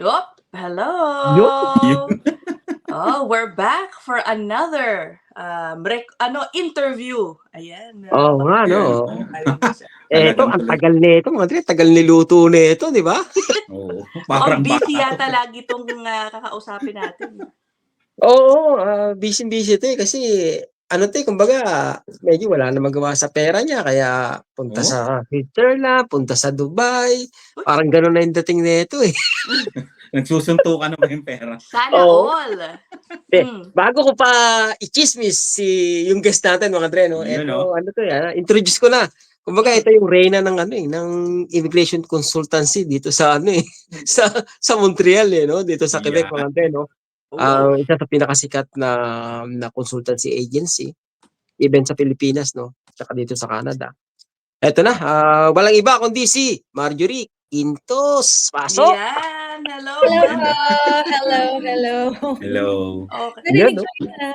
Oh, Yun. hello! Oh, we're back for another interview. Ayan, Oo nga, no? Ayan, Eto, talagang ang tuloy. tagal nito, mga Dre. Tagal niluto nito, di ba? Oo, Mukhang parang busy bata yata to. lagi itong kakausapin natin. Oo, busy-busy to kasi kumbaga, medyo wala na magawa sa pera niya, kaya punta Oo. sa Switzerland, punta sa Dubai, Uy. parang gano'n na yung dating nito eh. Nagsusuntukan na ba yung pera? Sana Oo. all. Bago ko pa i-chismis yung guest natin, mga Dre, no? Yun, Eto, introduce ko na. Kumbaga, ito yung reyna ng ng immigration consultancy dito sa sa Montreal no, dito sa Quebec, Yan. mga Dre, no. Isa sa pinakasikat na consultancy agency even sa Pilipinas, no, tsaka dito sa Canada. Eto na, walang iba kundi si Marjorie Quintos. Pasok. Yan, hello. Hello Yan. po. Hello. Hello. Okay. Narinig Yan, no? ko yun na.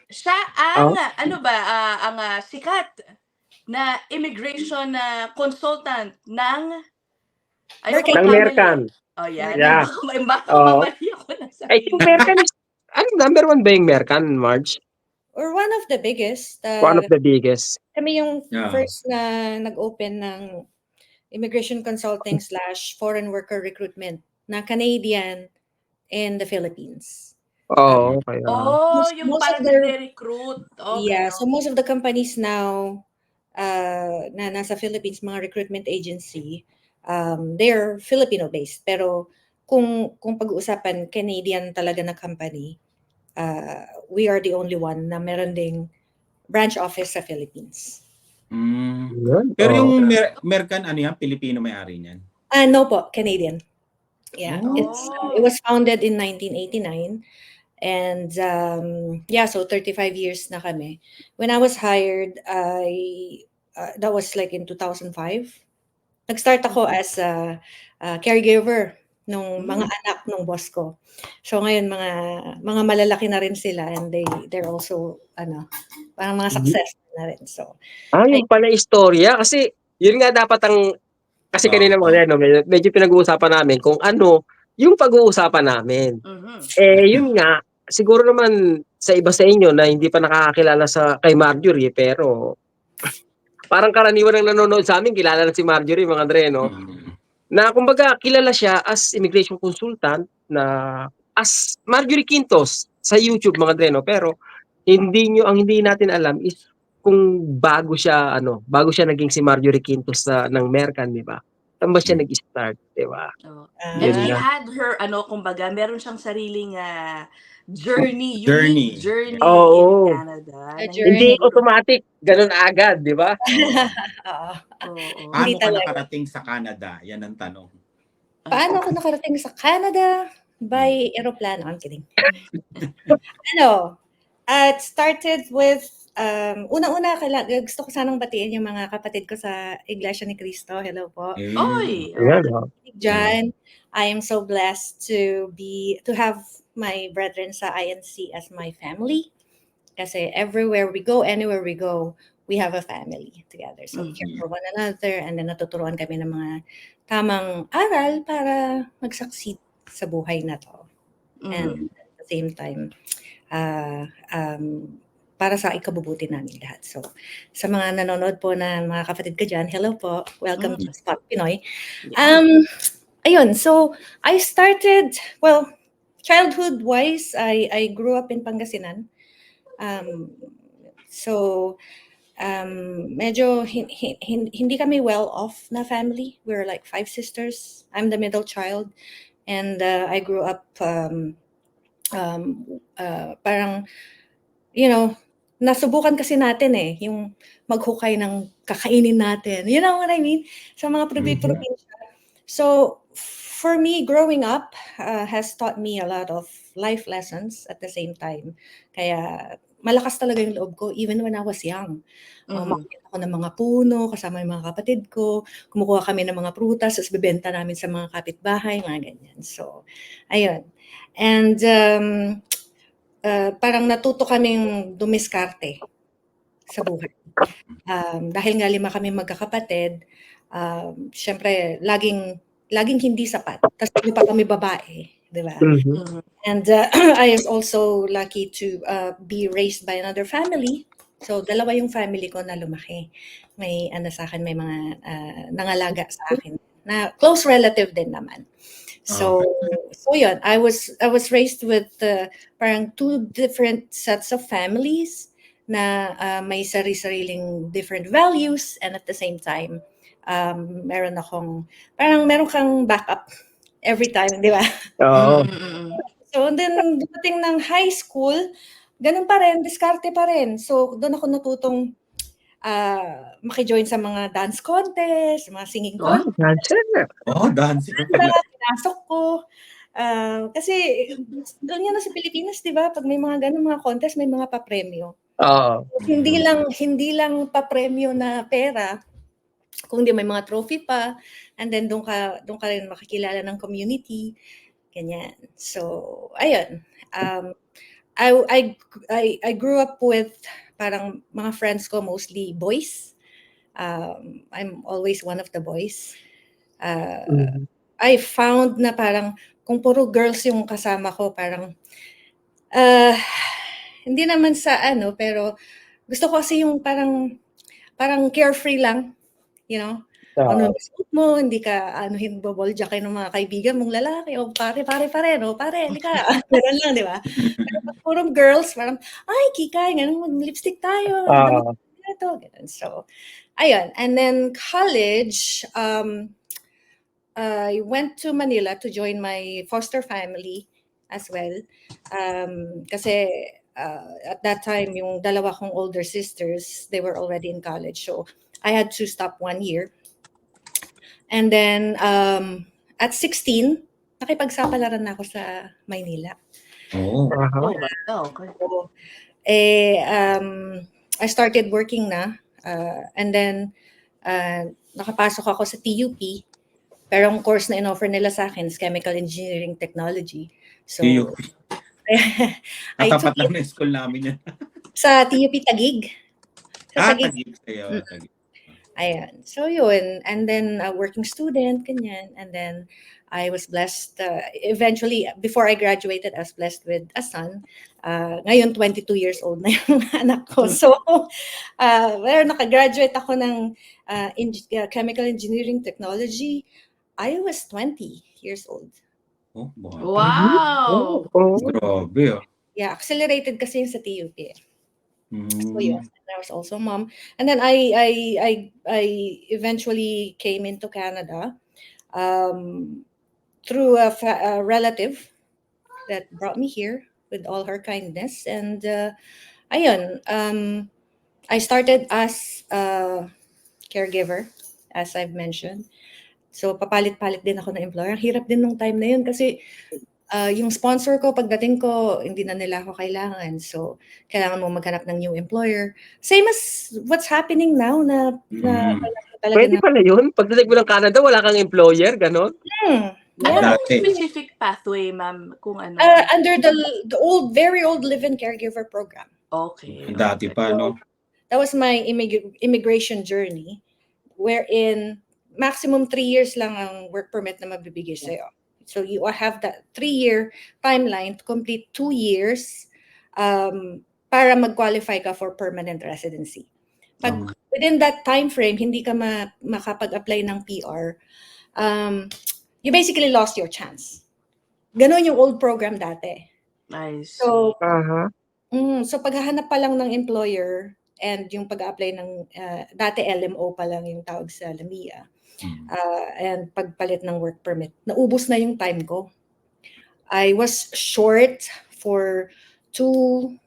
Siya ang, Oh. sikat na immigration consultant ng Mercan. Ng Mercan. Oh, yan. Yeah. Baka Oo. mamali ako na sa Ay, yung Mercan is, number one ba yung Mercan, Marge? Or one of the biggest. One of the biggest. Kami yung Yeah. first na nag-open ng immigration consulting / foreign worker recruitment na Canadian in the Philippines. Oo, kaya. yung most parang of their- nagre-recruit. Okay. Yeah, so most of the companies now na nasa Philippines, mga recruitment agency, they're Filipino-based. Pero kung pag-uusapan Canadian talaga na company, we are the only one na meron ding branch office sa Philippines. Yun. Pero Oo. yung Mercan, ano yan? Pilipino may-ari niyan? No po, Canadian. Yeah, Oh. it was founded in 1989. And so 35 years na kami. When I was hired, that was like in 2005. Nag-start ako as a caregiver nung mga anak nung boss ko. So ngayon mga malalaki na rin sila, and they're also parang mga success na rin. So Yung pala istorya kasi yun nga dapat kasi kanina mga medyo pinag-uusapan namin kung ano yung pag-uusapan namin. Yun nga, siguro naman sa iba sa inyo na hindi pa nakakakilala kay Marjorie, pero parang karaniwan ng nanonood sa amin kilala na si Marjorie, mga Dre, no? Na kumbaga kilala siya as immigration consultant na as Marjorie Quintos sa YouTube, mga Dre, no? Pero ang hindi natin alam is kung bago siya naging si Marjorie Quintos ng Mercan, di ba? Saan ba siya nag-start, di ba? And she had her, kumbaga, meron siyang sariling unique journey in Canada. Hindi automatic, ganun agad, di ba? Paano ka nakarating sa Canada? Yan ang tanong. Paano ako nakarating sa Canada? By aeroplano. I'm kidding. It started with, unang-una, gusto ko sanang batiin yung mga kapatid ko sa Iglesia ni Cristo. Hello po. Oy! John, I am so blessed to have my brethren sa INC as my family. Kasi everywhere we go, anywhere we go, we have a family together. So we care for one another, and then natuturuan kami ng mga tamang aral para mag-succeed sa buhay na to. And at the same time, para sa ikabubuti namin lahat. So, sa mga nanonood po na mga kapatid ko dyan, hello po. Welcome to Spot Pinoy. Ayun, so I started, childhood-wise, I grew up in Pangasinan. Medyo hindi kami well-off na family. We're like 5 sisters. I'm the middle child. And I grew up parang, nasubukan kasi natin yung maghukay ng kakainin natin. You know what I mean? Sa mga probinsya. So, for me, growing up has taught me a lot of life lessons at the same time. Kaya, malakas talaga yung loob ko even when I was young. Makikita ako ng mga puno, kasama yung mga kapatid ko, kumukuha kami ng mga prutas, tapos bibenta namin sa mga kapitbahay, mga ganyan. So, ayun. And parang natuto kaming dumiskarte sa buhay. Dahil nga 5 kami magkakapatid, syempre laging laging hindi sapat. Tapos kami pa kami babae, di ba? Mhm. And I was also lucky to be raised by another family. So, dalawa yung family ko na lumaki. May ano sa akin, may mga nangalaga sa akin na close relative din naman. So, so yun, I was raised with parang two different sets of families na may sari-sariling different values, and at the same time, meron kang backup every time, di ba? Oo. So, and then dumating ng high school, ganun pa rin, diskarte pa rin. So, doon ako natutong maki-join sa mga dance contest, mga singing contest. Dancer. Dancing. Pinasok ko. Kasi doon yan sa Pilipinas, di ba? Pag may mga ganun mga contest, may mga papremyo. Oo. Hindi lang papremyo na pera, kundi may mga trophy pa, and then doon ka rin makikilala ng community. Ganyan. So, ayun. I grew up with parang mga friends ko, mostly boys. I'm always one of the boys. I found na parang kung puro girls yung kasama ko, parang hindi naman sa pero gusto ko kasi yung parang carefree lang, you know? Ano gusto mo, hindi ka boboljakin ng mga kaibigan mong lalaki, o pare pa rin, o pare, halika. Ganun lang, di ba? Pero pag purong girls, parang, ay, kikay, mag-lipstick tayo. Ganun. So, ayun. And then college, I went to Manila to join my foster family as well. Kasi at that time, yung dalawa kong older sisters, they were already in college. So, I had to stop 1 year. And then, at 16, nakipagsapalaran na ako sa Maynila. Okay. So, I started working na. And then, nakapasok ako sa TUP. Pero ang course na in-offer nila sa akin is Chemical Engineering Technology. So, TUP. Katapat I took lang na school namin yan. sa TUP Taguig. Sa Taguig. Taguig. Ayan. So yun. And then working student, ganyan. And then I was blessed. Eventually, before I graduated, I was blessed with a son. Ngayon, 22 years old na yung anak ko. So, nakagraduate ako ng Chemical Engineering Technology. I was 20 years old. Wow! Grabe. Yeah, accelerated kasi yung sa TUP. So yes, and I was also a mom, and then I eventually came into Canada through a relative that brought me here with all her kindness, and ayun, I started as a caregiver, as I've mentioned. So papalit-palit din ako ng employer. Hirap din nung time na yun kasi yung sponsor ko, pagdating ko, hindi na nila ako kailangan. So, kailangan mo maghanap ng new employer. Same as what's happening now na pwede pala yun? Pagdating mo ng Canada, wala kang employer, gano'n? Ano yung specific pathway, ma'am? Kung ano? Under the very old live-in caregiver program. Okay. Dati pa, no? That was my immigration journey, wherein maximum 3 years lang ang work permit na mabibigay sa'yo. So you have that 3-year timeline to complete 2 years para mag-qualify ka for permanent residency. Pag within that time frame, hindi ka makapag-apply ng PR, you basically lost your chance. Ganon yung old program dati. Nice. So, so paghahanap pa lang ng employer and yung pag-apply ng, dati LMO pa lang yung tawag sa LAMIA. And pagpalit ng work permit, naubos na yung time ko. I was short for 2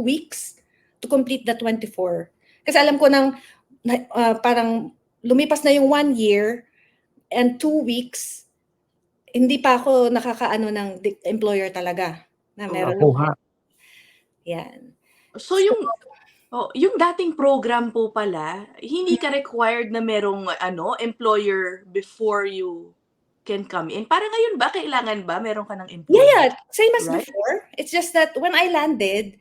weeks to complete the 24. Kasi alam ko parang lumipas na yung 1 year and 2 weeks, hindi pa ako nakakaano ng employer talaga na meron. Yan. So yung dating program po pala, hindi ka required na merong employer before you can come in. Para ngayon ba, kailangan ba meron ka ng employer? Yeah, same as before. It's just that when I landed,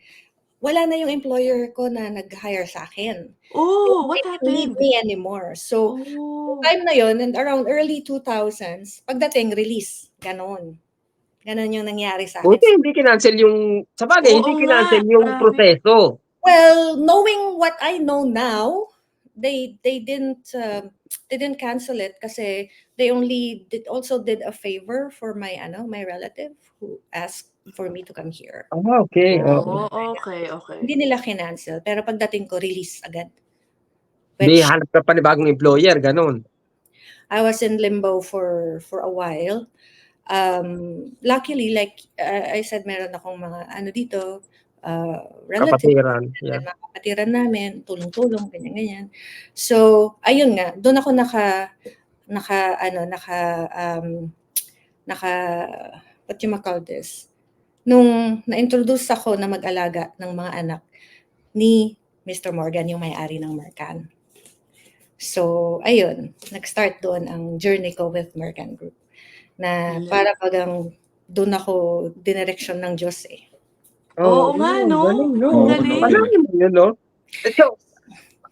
wala na yung employer ko na nag-hire sa akin. Oh, They what didn't need happened? me anymore. So, Oh. time na yun, and around early 2000s, pagdating, release. Ganon. Ganon yung nangyari sa akin. Buti hindi kinancel yung, sabagay, hindi Oo nga, kinancel yung grabe. proseso. Well, knowing what I know now, they didn't cancel it kasi they also did a favor for my relative who asked for me to come here. Okay. Oh, okay. Hindi nila kinancel, pero pagdating ko, release agad. Di Which hanap ka pa ni bagong employer, ganun. I was in limbo for a while. Luckily, like I said, meron akong mga dito, relatives, Kapatiran. Yeah. mga kapatiran namin, tulong-tulong, ganyan-ganyan. So, ayun nga, doon ako what you call this? Nung na-introduce ako na mag-alaga ng mga anak ni Mr. Morgan, yung may-ari ng Mercan. So, ayun, nag-start doon ang journey ko with Mercan Group. Na para bagang doon ako dinireksyon ng Diyos eh. Oo nga, no? Galing, no? Oo, Galing. Palangin mo yun, no? So,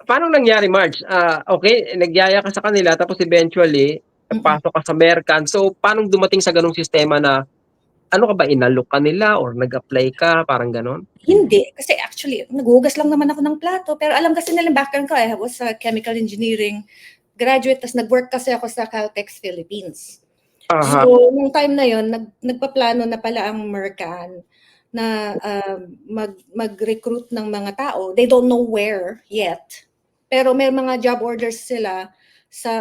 paano nangyari, Marge? Okay, nagyaya ka sa kanila, tapos eventually, pasok ka sa Mercan. So, paano dumating sa ganung sistema na, ano ka ba, inalok ka nila or nag-apply ka, parang ganon? Hindi, kasi actually, naghuhugas lang naman ako ng plato, pero alam kasi nila background ko, I was a chemical engineering graduate, tas nag-work kasi ako sa Caltex Philippines. Aha. So, nung time na yon, nagpaplano na pala ang Mercan na mag-recruit ng mga tao. They don't know where yet. Pero may mga job orders sila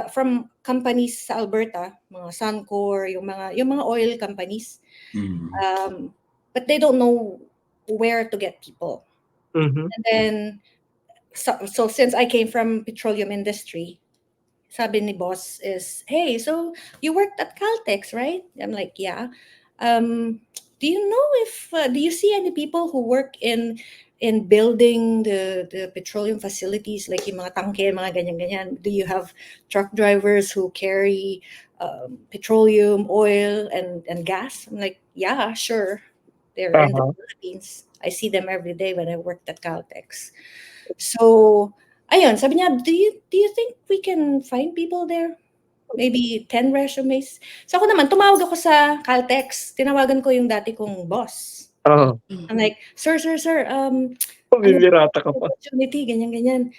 from companies sa Alberta, mga Suncor, yung mga oil companies. But they don't know where to get people. Mhm. And then, so since I came from petroleum industry, sabi ni boss is, hey, so you worked at Caltex, right? I'm like, yeah. Do you know do you see any people who work in building the petroleum facilities, like yung mga tangke, mga ganyan-ganyan? Do you have truck drivers who carry petroleum, oil, and gas? I'm like, yeah, sure. They're in the Philippines. I see them every day when I worked at Caltex. So, ayun, sabi niya, do you think we can find people there? Maybe 10 resumes. So ako naman, tumawag ako sa Caltex. Tinawagan ko yung dati kong boss. Oo. I'm like, sir, Bibirata ka pa. opportunity, ganyan-ganyan.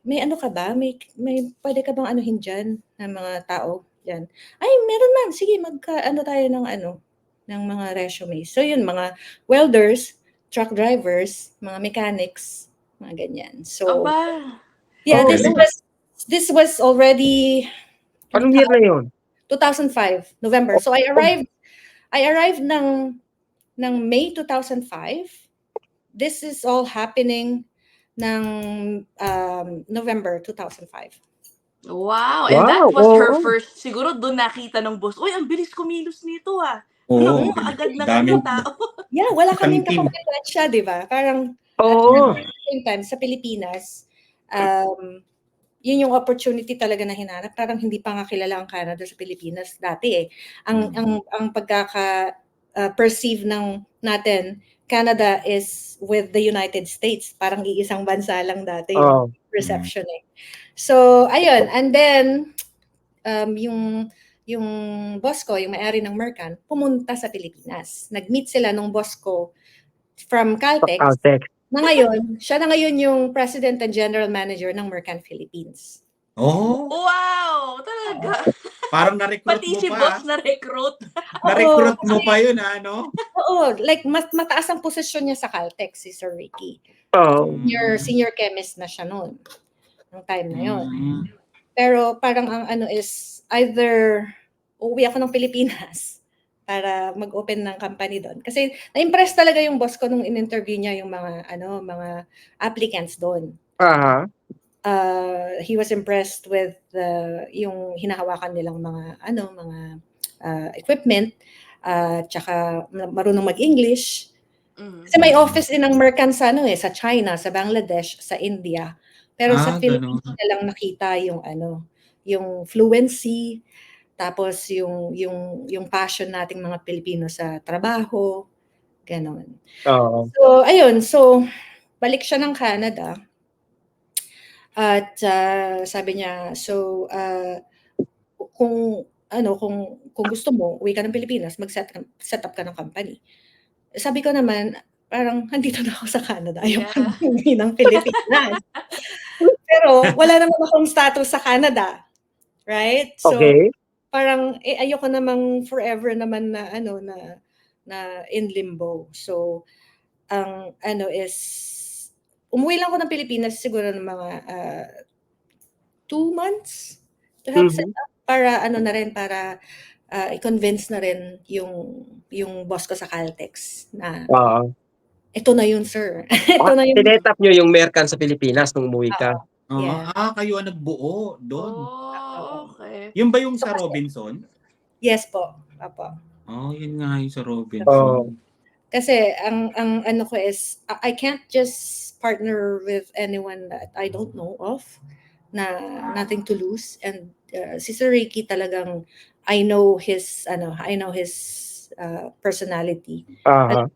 May ano ka ba? May pwede ka bang anuhin dyan ng mga tao dyan? Ay, meron man. Sige, tayo ng mga resumes. So yun, mga welders, truck drivers, mga mechanics, mga ganyan. So, Aba. yeah, Oh, this was already anong year na yun? 2005, November. So I arrived ng May 2005. This is all happening ng November 2005. Wow, and that was her oo. first, siguro doon nakita ng boss, uy, ang bilis kumilos nito ah. Oo. Agad na Daming tao. Yeah, wala kaming Isang team. kakompetensya, di ba? Parang Oo. at the same time, sa Pilipinas, yun yung opportunity talaga na hinanap. Parang hindi pa nga kilala ang Canada sa Pilipinas dati eh. Ang pagkaka-perceive natin, Canada is with the United States. Parang iisang bansa lang dati yung perception eh. So, ayun. And then, yung boss ko, yung may-ari ng Mercan, pumunta sa Pilipinas. Nag-meet sila nung boss ko from Caltex. Siya na ngayon yung President and General Manager ng Mercan Philippines. Oh, Wow, talaga. parang na-recruit Pati mo si pa. boss na-recruit. Na-recruit mo pa yun, ano? Oo, like mataas ang posisyon niya sa Caltex, si Sir Ricky. Senior chemist na siya noon, nung time na yun. Pero parang ang is either uuwi ako ng Pilipinas para mag-open ng company doon. Kasi na-impress talaga yung boss ko nung in-interview niya yung mga applicants doon. He was impressed with yung hinahawakan nilang mga equipment, tsaka marunong mag-English. Kasi may office din ng Mercan sa China, sa Bangladesh, sa India. Pero sa Philippines na lang nakita yung fluency, tapos yung passion nating mga Pilipino sa trabaho, Gano'n. Oo. So, ayun. So, balik siya ng Canada. At sabi niya, so, kung kung gusto mo, uwi ka ng Pilipinas, set up ka ng company. Sabi ko naman, parang andito na ako sa Canada, ayaw ko Yeah. na umuwi ng Pilipinas. Pero wala naman akong status sa Canada, right? So, Okay. parang ayoko namang forever naman na na in limbo. So, ang is umuwi lang ako ng Pilipinas siguro ng mga 2 months to help set Mhm. up para na rin, para i-convince na rin yung boss ko sa Caltex na Oo. ito na yun, sir. Ito na yung Sinet up niyo yung Mercan sa Pilipinas nung umuwi ka? Oo. yeah. Kayo ang nagbuo doon. Oh, okay. Yun ba yung So, sa kasi Robinson? yes po, opo. Yun nga yung sa Oo. Robinson. Kasi ang ano ko is, I can't just partner with anyone that I don't know of, na nothing to lose. And si Sir Ricky talagang, I know his personality. Aha.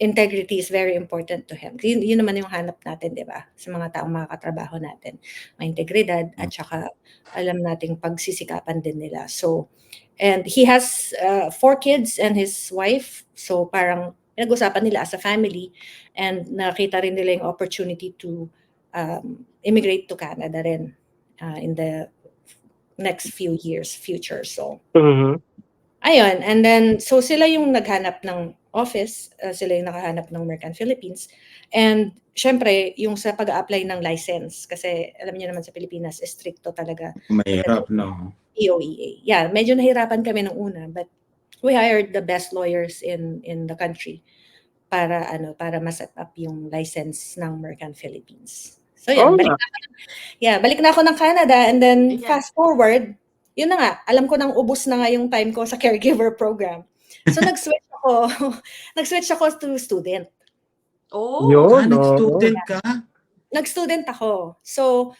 Integrity is very important to him. Yun naman yung hanap natin, di ba? Sa mga taong makakatrabaho natin. May integridad at saka alam nating pagsisikapan din nila. So, and he has 4 kids and his wife. So, parang pinag-usapan nila as a family, and nakita rin nila yung opportunity to immigrate to Canada rin in the next few years future. So, Mhm. ayun. And then, so sila yung naghanap ng office, sila yung nakahanap ng Mercan Philippines. And syempre, yung sa pag-a-apply ng license, kasi alam niyo naman sa Pilipinas, stricto talaga. Mahirap, no? EOEA. Yeah, medyo nahirapan kami nung una, but we hired the best lawyers in the country para ma-set up yung license ng Mercan Philippines. So yun, Oo nga. balik na ako ng Canada, and then Yeah. fast forward, yun na nga, alam ko nang ubos na nga yung time ko sa caregiver program. So nag-switch ako to student. Oh. Yun, oo. Nag-student ka? Nag-student ako. So,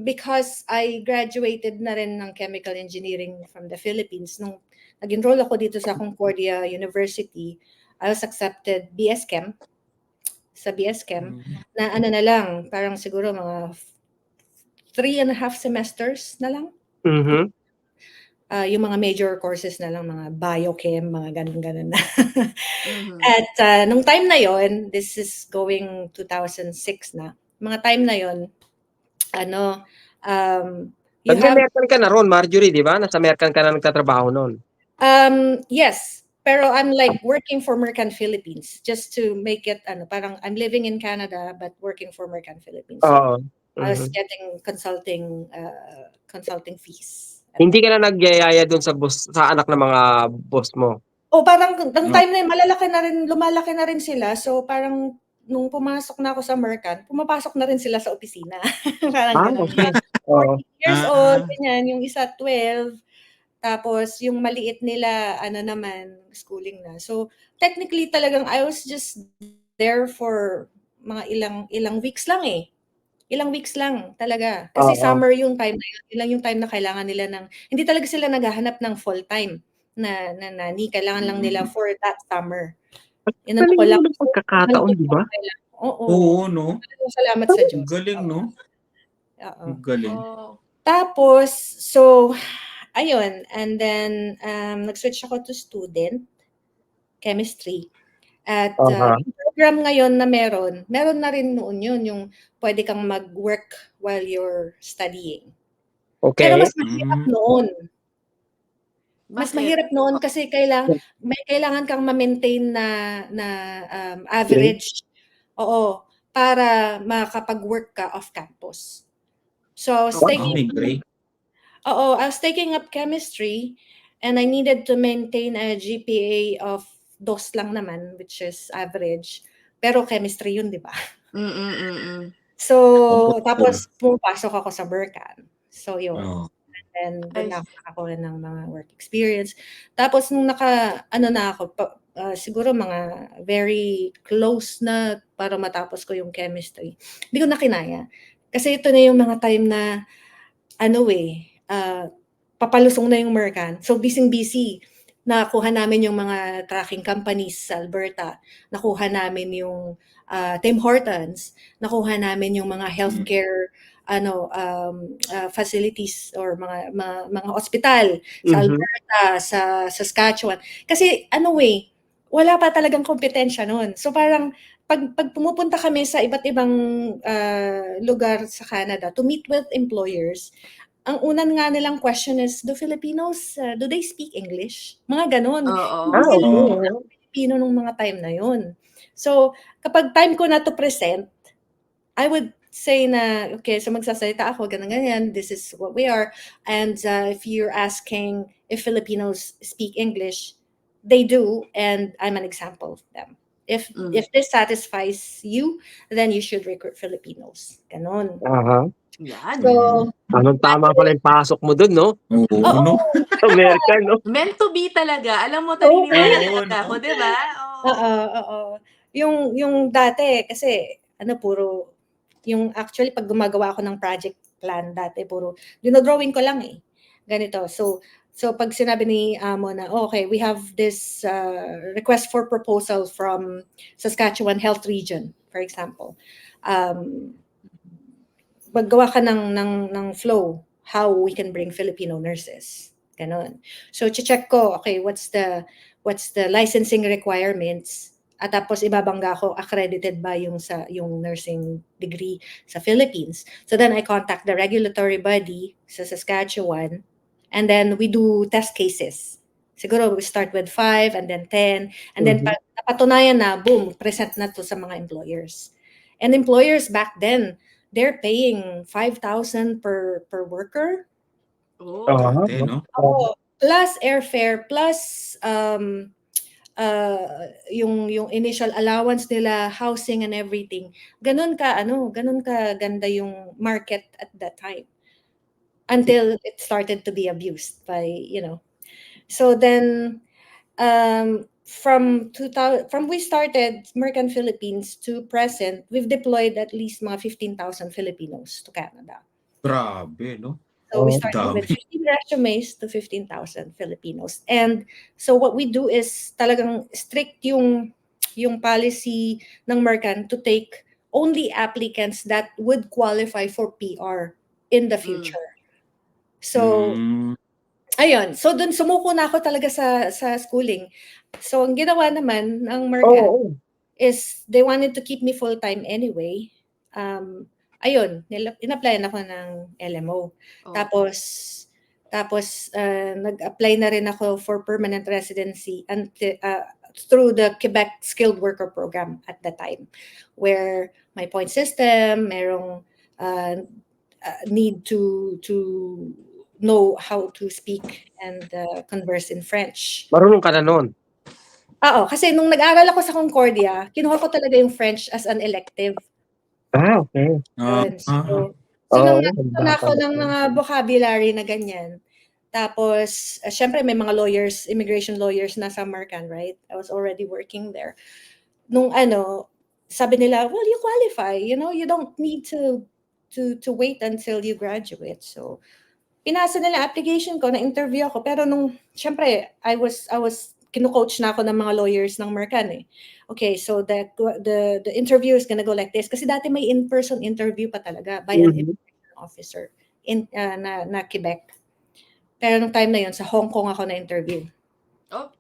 because I graduated na rin ng chemical engineering from the Philippines, nung nag-enroll ako dito sa Concordia University, I was accepted BS Chem, sa BS Chem, na na lang, parang siguro mga 3.5 semesters na lang. Mhm. Yung mga major courses na lang, mga biochem, mga ganun-ganun na. Mhm. At nung time na yon, this is going 2006 na, mga time na yon, you have, Nagme-Mercan ka na ron, Marjorie, di ba? Nasa Mercan ka na nagtatrabaho nun. yes, pero I'm like working for Mercan Philippines, just to make it, parang I'm living in Canada but working for Mercan Philippines. So, Oo. I was Mhm. getting consulting fees. Hindi ka na nagyayaya dun sa anak ng mga boss mo? Parang ng time na yun, lumalaki na rin sila. So, parang nung pumasok na ako sa Mercan, pumapasok na rin sila sa opisina. Parang ganun. Okay. Oo. 14 years old, ganyan. Yung isa 12. Tapos, yung maliit nila, naman, schooling na. So, technically talagang I was just there for mga ilang weeks lang eh. Ilang weeks lang talaga. Kasi Oo. summer yung time na yun. Yun lang yung time na kailangan nila hindi talaga sila naghahanap ng full-time na nanny. Kailangan lang nila for that summer. Inano ko lang. Galing mo ng pagkakataon, di ba? Oo. Oo, no? Salamat sa Diyos. Galing, no? Oo. Galing. Oh. Tapos, so, ayun. And then, nag-switch ako to student chemistry. At yung program ngayon na meron na rin noon yun, yung pwede kang mag-work while you're studying. Okay. Pero mas mahirap noon. Mas Bakit? mahirap noon kasi kailangan kang ma-maintain na average. Oo, para makapag-work ka off campus. So I was taking up chemistry, and I needed to maintain a GPA of 2 lang naman, which is average. Pero chemistry yun, di ba? So, tapos pumapasok ako sa Mercan. So, yun. And doon ako ng mga work experience. Tapos, nung na ako, siguro mga very close na para matapos ko yung chemistry, hindi ko na kinaya. Kasi ito na yung mga time na, papalusong na yung Mercan. So, busy-busy. nakuha namin yung mga tracking companies sa Alberta, nakuha namin yung Tim Hortons, nakuha namin yung mga healthcare facilities or mga ospital sa Alberta, sa Saskatchewan. Kasi wala pa talagang kompetensya noon. So parang pag pumupunta kami sa iba't ibang lugar sa Canada to meet with employers, ang unan nga nilang question is, do Filipinos, do they speak English? Mga ganun. Oo. Hindi sila Oo. Filipino nung mga time na yun. So, kapag time ko na to present, I would say na, okay, so magsasalita ako, ganyan, this is what we are. And if you're asking if Filipinos speak English, they do, and I'm an example of them. If this satisfies you, then you should recruit Filipinos. Ganon. Aha. Yan. So, Tama pala yung pasok mo dun, no? Oo, no? American, no? Meant to be talaga. Alam mo, Oo, naniniwala oo, talaga no? ako, di ba? oo. Yung dati, kasi, puro, yung actually, pag gumagawa ako ng project plan dati, puro, dinodrawing ko lang ganito. So pag sinabi ni Amo na, okay, we have this request for proposal from Saskatchewan Health Region, for example. Maggawa ka ng flow, how we can bring Filipino nurses. Ganon. So, check ko, okay, what's the licensing requirements? At tapos ibabangga ko, accredited ba yung nursing degree sa Philippines? So then I contact the regulatory body sa Saskatchewan, and then we do test cases. Siguro we start with 5 and then 10, and then pag napatunayan na, boom, present na to sa mga employers. And employers back then, they're paying 5,000 per worker. Oh. Dati, no? Plus airfare, plus yung initial allowance nila, housing and everything. Ganun ka ganda yung market at that time. Until it started to be abused by, So then from we started Mercan Philippines to present, we've deployed at least mga 15,000 Filipinos to Canada. Grabe, no? So we started with 15 resumes to 15,000 Filipinos. And so what we do is talagang strict yung policy ng Mercan to take only applicants that would qualify for PR in the future. So ayun, so dun sumuko na ako talaga sa schooling. So ang ginawa naman ng Mercan is they wanted to keep me full-time anyway. Ayun, in-applyan ako ng LMO. Tapos nag-apply na rin ako for permanent residency through the Quebec Skilled Worker Program at that time, where my point system, merong need to know how to speak and converse in French. Marunong ka na nun? Oo, kasi nung nag-aral ako sa Concordia, kinuha ko talaga yung French as an elective. Okay. So nung natutunan ako ng mga vocabulary na ganyan, tapos syempre may mga lawyers, immigration lawyers na sa Mercan, right? I was already working there. Nung sabi nila, well, you qualify, you don't need to wait until you graduate. So pinasa nila application ko, na-interview ako, pero nung syempre I was kino-coach na ako ng mga lawyers ng Mercan Okay, so the interview is gonna go like this. Kasi dati may in-person interview pa talaga by an immigration officer na Quebec. Pero nung time na yun, sa Hong Kong ako na-interview. Oh,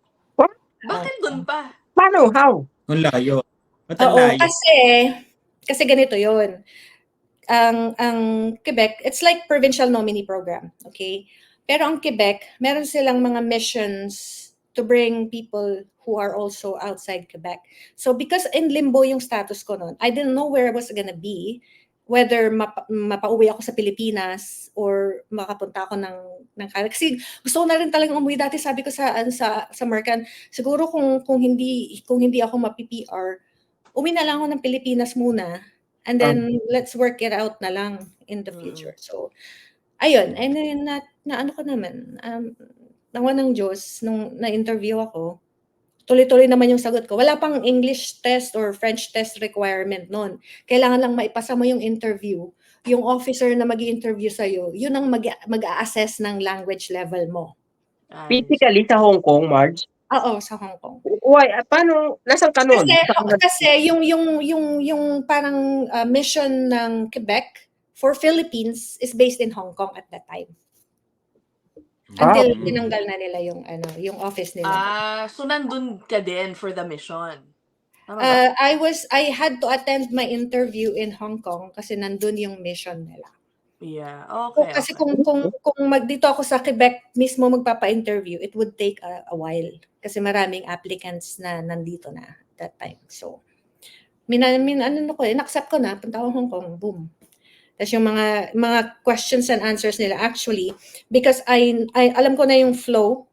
bakit dun pa? Paano? How? Ang layo. Oo, kasi ganito yun. Ang Quebec, it's like provincial nominee program, okay? Pero ang Quebec, meron silang mga missions to bring people who are also outside Quebec. So because in limbo yung status ko noon, I didn't know where I was gonna be, whether mapauwi ako sa Pilipinas or makapunta ako ng Canada. Kasi gusto ko na rin talagang umuwi dati, sabi ko sa Mercan, siguro kung hindi ako ma-PR, uwi na lang ako ng Pilipinas muna. And then let's work it out na lang in the future. So ayun, and then na ko naman, nawa ng Diyos, nung na-interview ako, tuloy-tuloy naman yung sagot ko. Wala pang English test or French test requirement noon. Kailangan lang maipasa mo yung interview. Yung officer na mag-i-interview sa'yo, yun ang mag-a-assess ng language level mo. Physically sa Hong Kong, Marge? Oo, sa Hong Kong. Why? Paano? Nasaan ka nun? Kasi yung parang mission ng Quebec for Philippines is based in Hong Kong at that time. Until tinanggal na nila yung office nila. So nandun ka din for the mission? Tama ba? I had to attend my interview in Hong Kong kasi nandun yung mission nila. Yeah, okay. Kasi kung dito ako sa Quebec mismo magpapa-interview, it would take a while kasi maraming applicants na nandito na that time. So, in-accept ko na, punta ako Hong Kong, boom. Tapos yung mga questions and answers nila actually because I alam ko na yung flow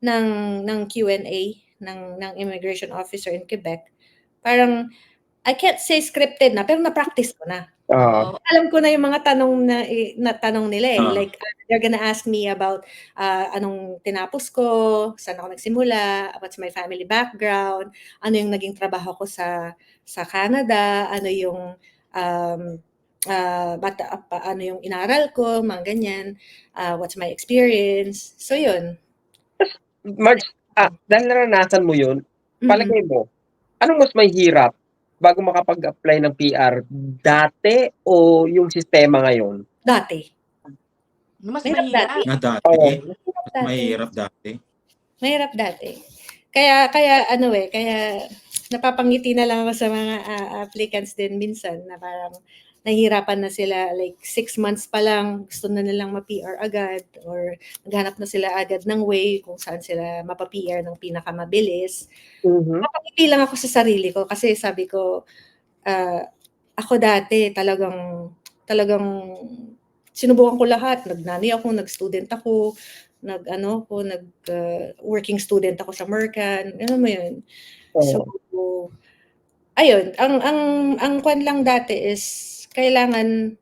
ng Q&A ng immigration officer in Quebec. Parang I can't say scripted na pero na-practice ko na. Alam ko na yung mga tanong na tanong nila eh. Like they're gonna ask me about anong tinapos ko, saan ako nagsimula, what's my family background, ano yung naging trabaho ko sa Canada, ano yung ano yung inaral ko, mga ganyan, what's my experience. So yun. Marge, dahil naranasan mo yun, palagay mo, anong mas may hirap bago makapag-apply ng PR, dati o yung sistema ngayon? Dati. Mas mahirap. Mas mahirap dati. Mahirap dati. Kaya napapangiti na lang ako sa mga applicants din minsan na parang nahihirapan na sila like 6 months pa lang gusto na nilang ma-PR agad or naghanap na sila agad ng way kung saan sila mapa-PR ng pinakamabilis. Napangiti lang ako sa sarili ko kasi sabi ko ako dati talagang sinubukan ko lahat. Nag-nanny ako, nag-student ako, working student ako sa Mercan. Ano mo yun? So, ayun, ang kwan lang dati is kailangan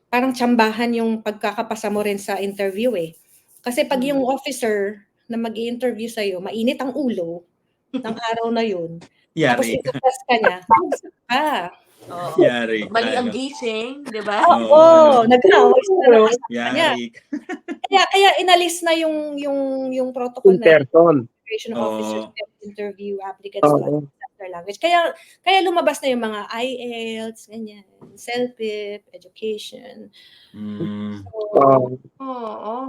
parang tsambahan yung pagkakapasa mo rin sa interview eh. Kasi pag yung officer na mag-i-interview sa'yo, mainit ang ulo ng araw na yun. Tapos itutas ka niya, Yari. Mali ang gising, di ba? nag-hours na lang. Yari. Kaya inalis na yung protocol na immigration officers interview applicants to their language. Kaya lumabas na yung mga IELTS, ganyan, CELPIP, education.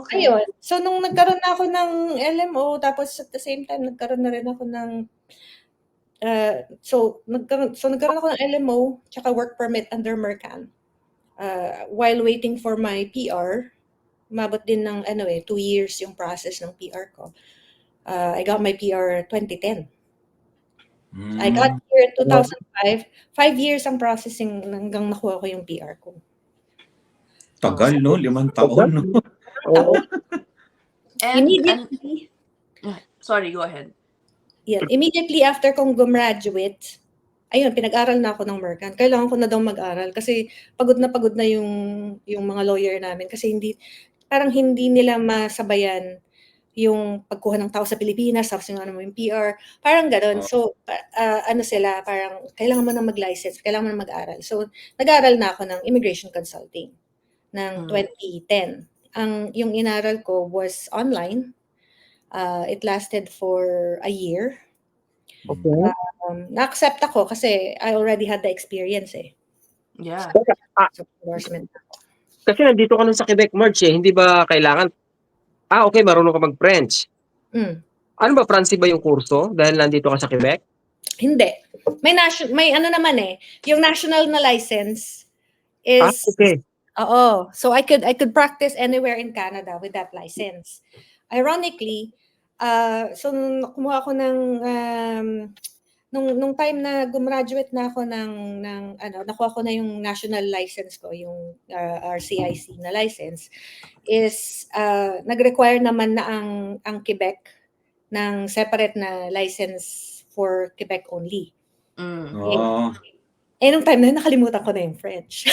Okay. Ayun. So nung nagkaroon na ako ng LMO, tapos at the same time nagkaroon na rin ako ng nagkaroon ako ng LMO tsaka work permit under Mercan. While waiting for my PR, umabot din ng 2 years yung process ng PR ko. I got my PR 2010. I got here in 2005. 5 years ang processing hanggang nakuha ko yung PR ko. Tagal, no? 5 taon, no? Immediately. Sorry, go ahead. Yeah, immediately after kong gumraduate, ayun, pinag-aral na ako ng Mercan. Kailangan ko na daw mag-aral kasi pagod na yung mga lawyer namin kasi parang hindi nila masabayan yung pagkuha ng tao sa Pilipinas, tapos yung yung PR, parang gano'n. So, sila, parang kailangan mo na mag-license, kailangan mo na mag-aral. So, nag-aral na ako ng immigration consulting ng 2010. Yung inaral ko was online. It lasted for a year. Na-accept ako kasi I already had the experience eh. Yeah. So, endorsement. Kasi nandito ka nun sa Quebec, Marge hindi ba kailangan okay, marunong ka mag-French. Ano ba, Francie ba yung kurso dahil nandito ka sa Quebec? Hindi. May ano naman eh, yung national na license is okay. Oo. So I could practice anywhere in Canada with that license. Ironically, so kumuha ako ng nung time na gumraduate na ako nakuha ko na yung national license ko, yung RCIC na license, is nag-require naman na ang Quebec ng separate na license for Quebec only. Nung time na yun, nakalimutan ko na yung French.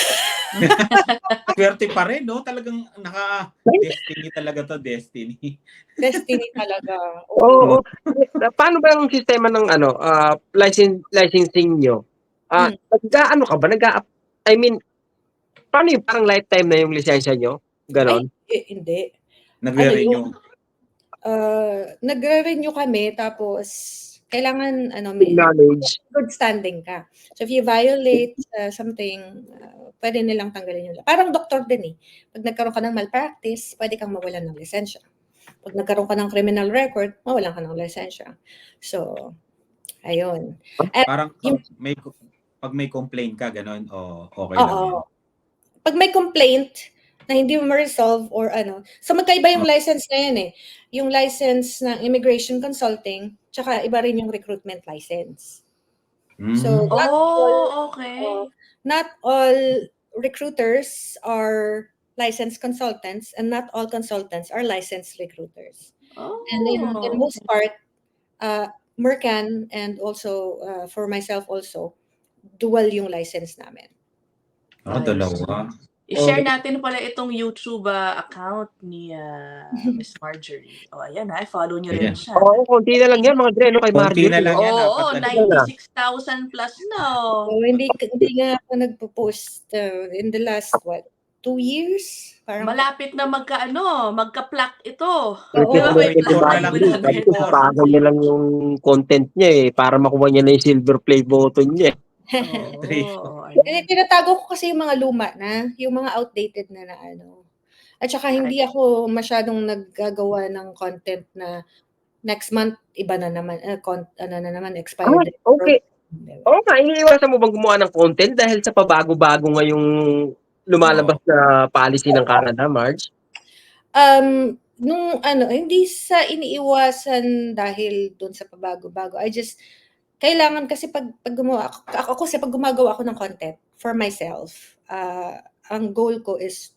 Swerte pa rin, no? Talagang destiny talaga to, destiny. Destiny talaga. Oo. Paano ba yung sistema ng licensing nyo? Nag-ano ka ba? Paano yung parang lifetime na yung lisensya nyo? Ganon? Ay, hindi. Nagre-renew. nagre-renew kami tapos kailangan may Knowledge. good standing ka. So if you violate something, pwede nilang tanggalin yung parang doktor din eh. Pag nagkaroon ka ng malpractice, pwede kang mawalan ng lisensya. Pag nagkaroon ka ng criminal record, mawalan ka ng lisensya. So, ayun. Parang pag may complaint ka, gano'n, okay lang yan. Pag may complaint na hindi mo ma-resolve or so magkaiba yung license na yan eh. Yung license ng immigration consulting, tsaka iba rin yung recruitment license. So, okay. Not all recruiters are licensed consultants and not all consultants are licensed recruiters. And in most part, Mercan and also for myself also, dual yung license namin. Dalawa. I-share natin pala itong YouTube account ni Miss Marjorie. Ayan follow nyo rin siya. Konti na lang yan mga Dre, kay Konti Marjorie. na lang yan. 96,000 plus na. Hindi nga ako nagpo-post in the last 2 years? Parang malapit na magka-plaque ito. Bago niya lang yung content niya para makuha niya na yung silver play button niya. Tinatago ko kasi yung mga luma na, yung mga outdated na At saka hindi ako masyadong naggagawa ng content na next month iba na naman expired. Okay. Iniiwasan mo bang gumawa ng content dahil sa pabago-bago ngayong lumalabas na policy ng Canada, Marge? Hindi sa iniiwasan dahil doon sa pabago-bago. Kailangan kasi pag gumagawa ako ng content for myself, ang goal ko is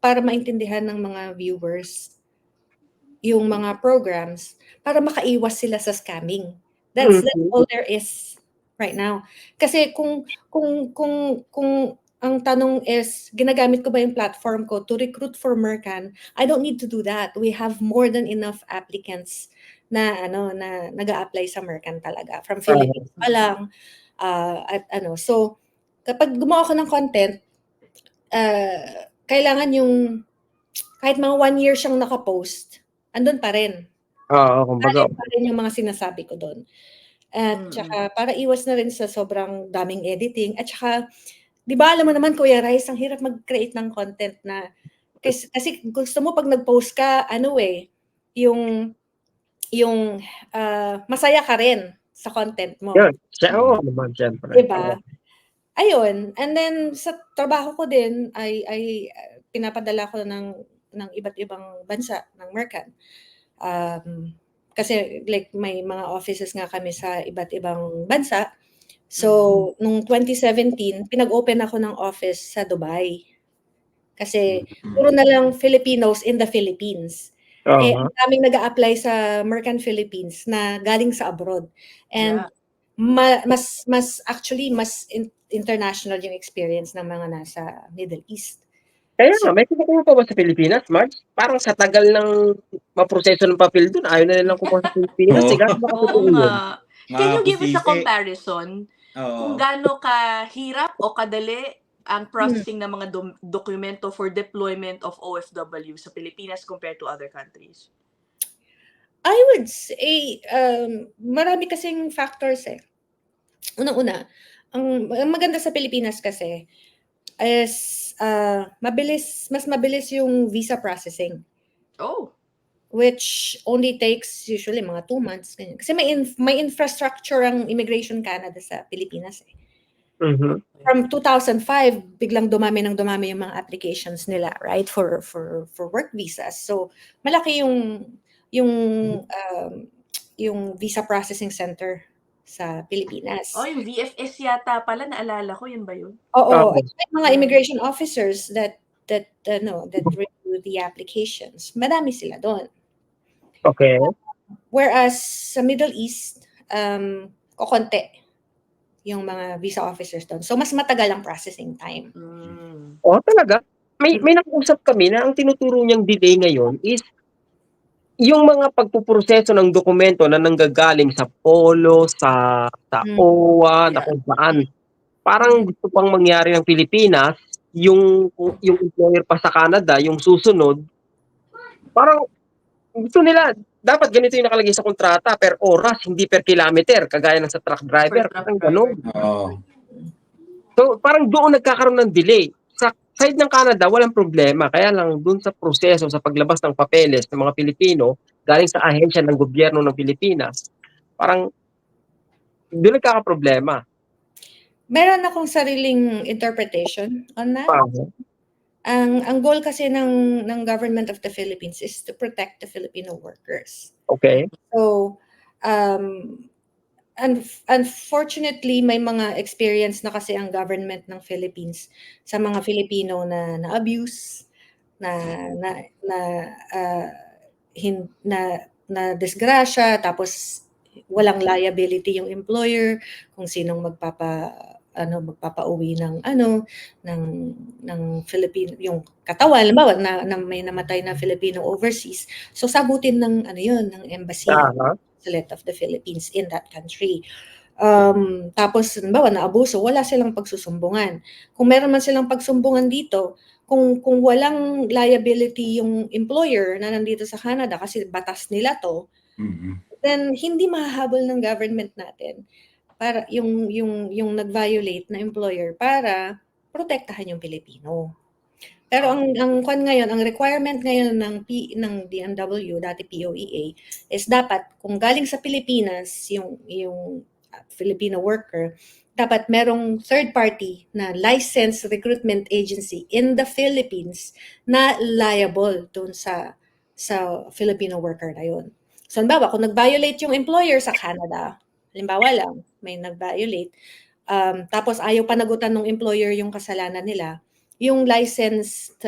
para maintindihan ng mga viewers yung mga programs para makaiwas sila sa scamming. That's all there is right now. Kasi kung ang tanong is, ginagamit ko ba yung platform ko to recruit for Mercan? I don't need to do that. We have more than enough applicants na nag-a-apply sa Mercan talaga from Philippines pa lang so kapag gumawa ko ng content kailangan yung kahit mga 1 year siyang naka-post andun pa rin kumbaga pa rin yung mga sinasabi ko doon at saka para iwas na rin sa sobrang daming editing at saka di ba alam mo naman Kuya Rice ang hirap mag-create ng content na kasi gusto mo pag nag-post ka yung masaya ka rin sa content mo. Naman syempre. Diba? Ayun. And then sa trabaho ko din ay pinapadala ko ng iba't ibang bansa ng Mercan. Kasi like may mga offices nga kami sa iba't ibang bansa. So, nung 2017, pinag-open ako ng office sa Dubai. Kasi puro na lang Filipinos in the Philippines. Ang daming nag-a-apply sa Mercan Philippines na galing sa abroad. And mas international yung experience ng mga nasa Middle East. Kaya may kumukuha pa ba sa Pilipinas, Marge? Parang sa tagal ng maproseso ng papel doon, ayaw na nilang kumuha sa Pilipinas. Can you give us a comparison? Kung gaano kahirap o kadali ang processing ng mga dokumento for deployment of OFW sa Pilipinas compared to other countries? I would say, marami kasing factors Unang-una, ang maganda sa Pilipinas kasi is mas mabilis yung visa processing. Which only takes usually mga 2 months. Kasi may infrastructure ang Immigration Canada sa Pilipinas From 2005, biglang dumami yung mga applications nila, right? For work visas. So, malaki yung visa processing center sa Pilipinas. Yung VFS yata pala, naalala ko, yun ba yun? Oo. May mga immigration officers that review the applications. Marami sila doon. Okay. Whereas sa Middle East, kokonti yung mga visa officers doon. So, mas matagal ang processing time. Talaga? May nakausap kami na ang tinuturo niyang delay ngayon is yung mga pagpuproseso ng dokumento na nanggagaling sa Polo, sa OWA, na kung saan. Parang gusto pang mangyari ng Pilipinas, yung employer pa sa Canada, yung susunod, parang gusto nila, dapat ganito yung nakalagay sa kontrata, per oras, hindi per kilometer, kagaya ng sa truck driver. Per truck Parang driver. ganun. So, parang doon nagkakaroon ng delay. Sa side ng Canada, walang problema. Kaya lang, doon sa proseso, sa paglabas ng papeles ng mga Pilipino, galing sa ahensya ng gobyerno ng Pilipinas, parang doon nagkakaproblema. Meron akong sariling interpretation on that. Paano? Ang goal kasi ng government of the Philippines is to protect the Filipino workers. Okay. So, unfortunately, may mga experience na kasi ang government ng Philippines sa mga Filipino na na-abuse, na disgrasya, tapos walang liability yung employer kung sinong magpapauwi ng Filipino, yung katawan, halimbawa na may namatay na Filipino overseas. So sagutin ng ng embassy of the Philippines in that country. Tapos halimbawa na abuso, wala silang pagsusumbungan. Kung meron man silang pagsumbungan dito, kung walang liability yung employer na nandito sa Canada kasi batas nila to, then hindi mahahabol ng government natin para yung nag-violate na employer para protektahan yung Pilipino. Pero ang requirement ngayon ng DMW, dati POEA, is dapat kung galing sa Pilipinas yung Filipino worker, dapat merong third party na licensed recruitment agency in the Philippines na liable dun sa Filipino worker na yun. So, halimbawa, kung nag-violate yung employer sa Canada, halimbawa lang, may nag-violate, tapos ayaw panagutan ng employer yung kasalanan nila, yung licensed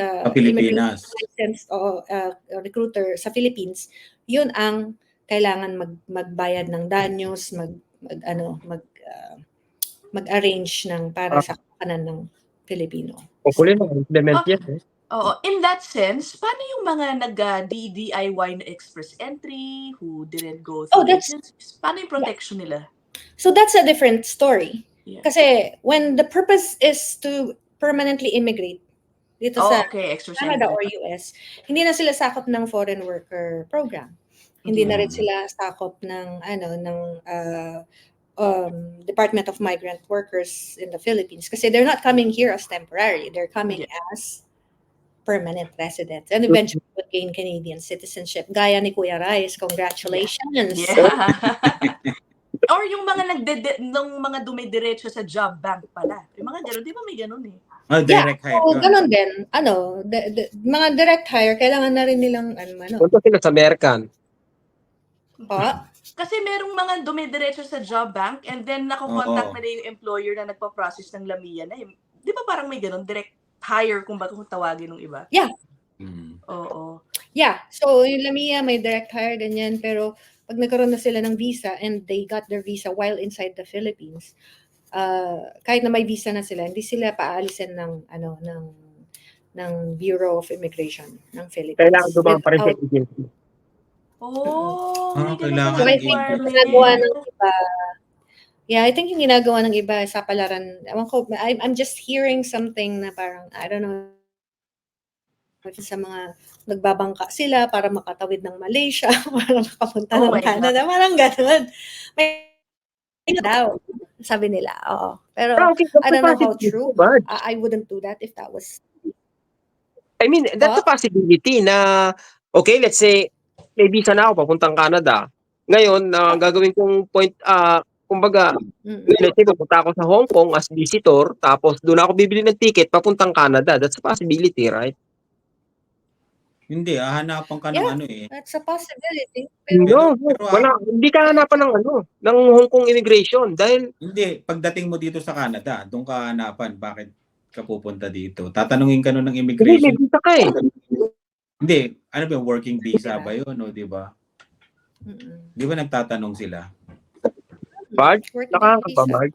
recruiter sa Philippines, yun ang kailangan magbayad ng danyos, mag-arrange para sa kanan ng Pilipino. Hopefully, implement yan. Oo. In that sense, paano yung mga nag-DIY na express entry, who didn't go through agencies? Paano yung protection nila? So that's a different story. Yeah. Kasi when the purpose is to permanently immigrate dito sa Canada or US, hindi na sila sakop ng foreign worker program. Hindi na rin sila sakop ng Department of Migrant Workers in the Philippines kasi they're not coming here as temporary. They're coming as permanent residents and eventually will gain Canadian citizenship. Gaya ni Kuya Reyes, congratulations! Yeah. Or yung mga mga dumidiretso sa job bank pala. Yung mga gano'n, di ba may gano'n eh? Direct hire. So, gano'n din. Mga direct hire, kailangan na rin nilang Punta sila sa American. Kasi merong mga dumidiretso sa job bank and then nakokontakt na yung employer na nagpa-process ng LAMIA na. Di ba parang may gano'n? Direct hire kung tawagin ng iba? Yeah. Oo. Yeah. So, yung LAMIA may direct hire, ganyan. Pero pag nagkaroon na sila ng visa and they got their visa while inside the Philippines, kahit na may visa na sila, hindi sila paalisin ng Bureau of Immigration ng Philippines. Kailangan dumang pa rin sa agency. Kailangan. So, I think yung ginagawa ng iba, I think yung ginagawa ng iba sa palaran, I'm just hearing something na parang, I don't know, sa mga nagbabangka sila para makatawid ng Malaysia, para makapunta ng Canada, parang gano'n. May daw, sabi nila, oo. Pero I don't know how true. I wouldn't do that if that was... I mean, that's a possibility na, okay, let's say, may visa na ako papuntang Canada. Ngayon, gagawin kong point, kumbaga, let's say, pupunta ako sa Hong Kong as visitor, tapos doon ako bibili ng ticket papuntang Canada. That's a possibility, right? Hindi, hahanapan ka ng that's a possibility. Pero hindi ka hanapan ng Hong Kong immigration dahil... Hindi, pagdating mo dito sa Canada, doon ka hanapan, bakit ka pupunta dito? Tatanungin ka nun ng immigration. Hindi, may visa ka eh. Hindi, ano ba, working visa ba yun, o di ba? Di ba nagtatanong sila? Marge? Nakakapa, Marge?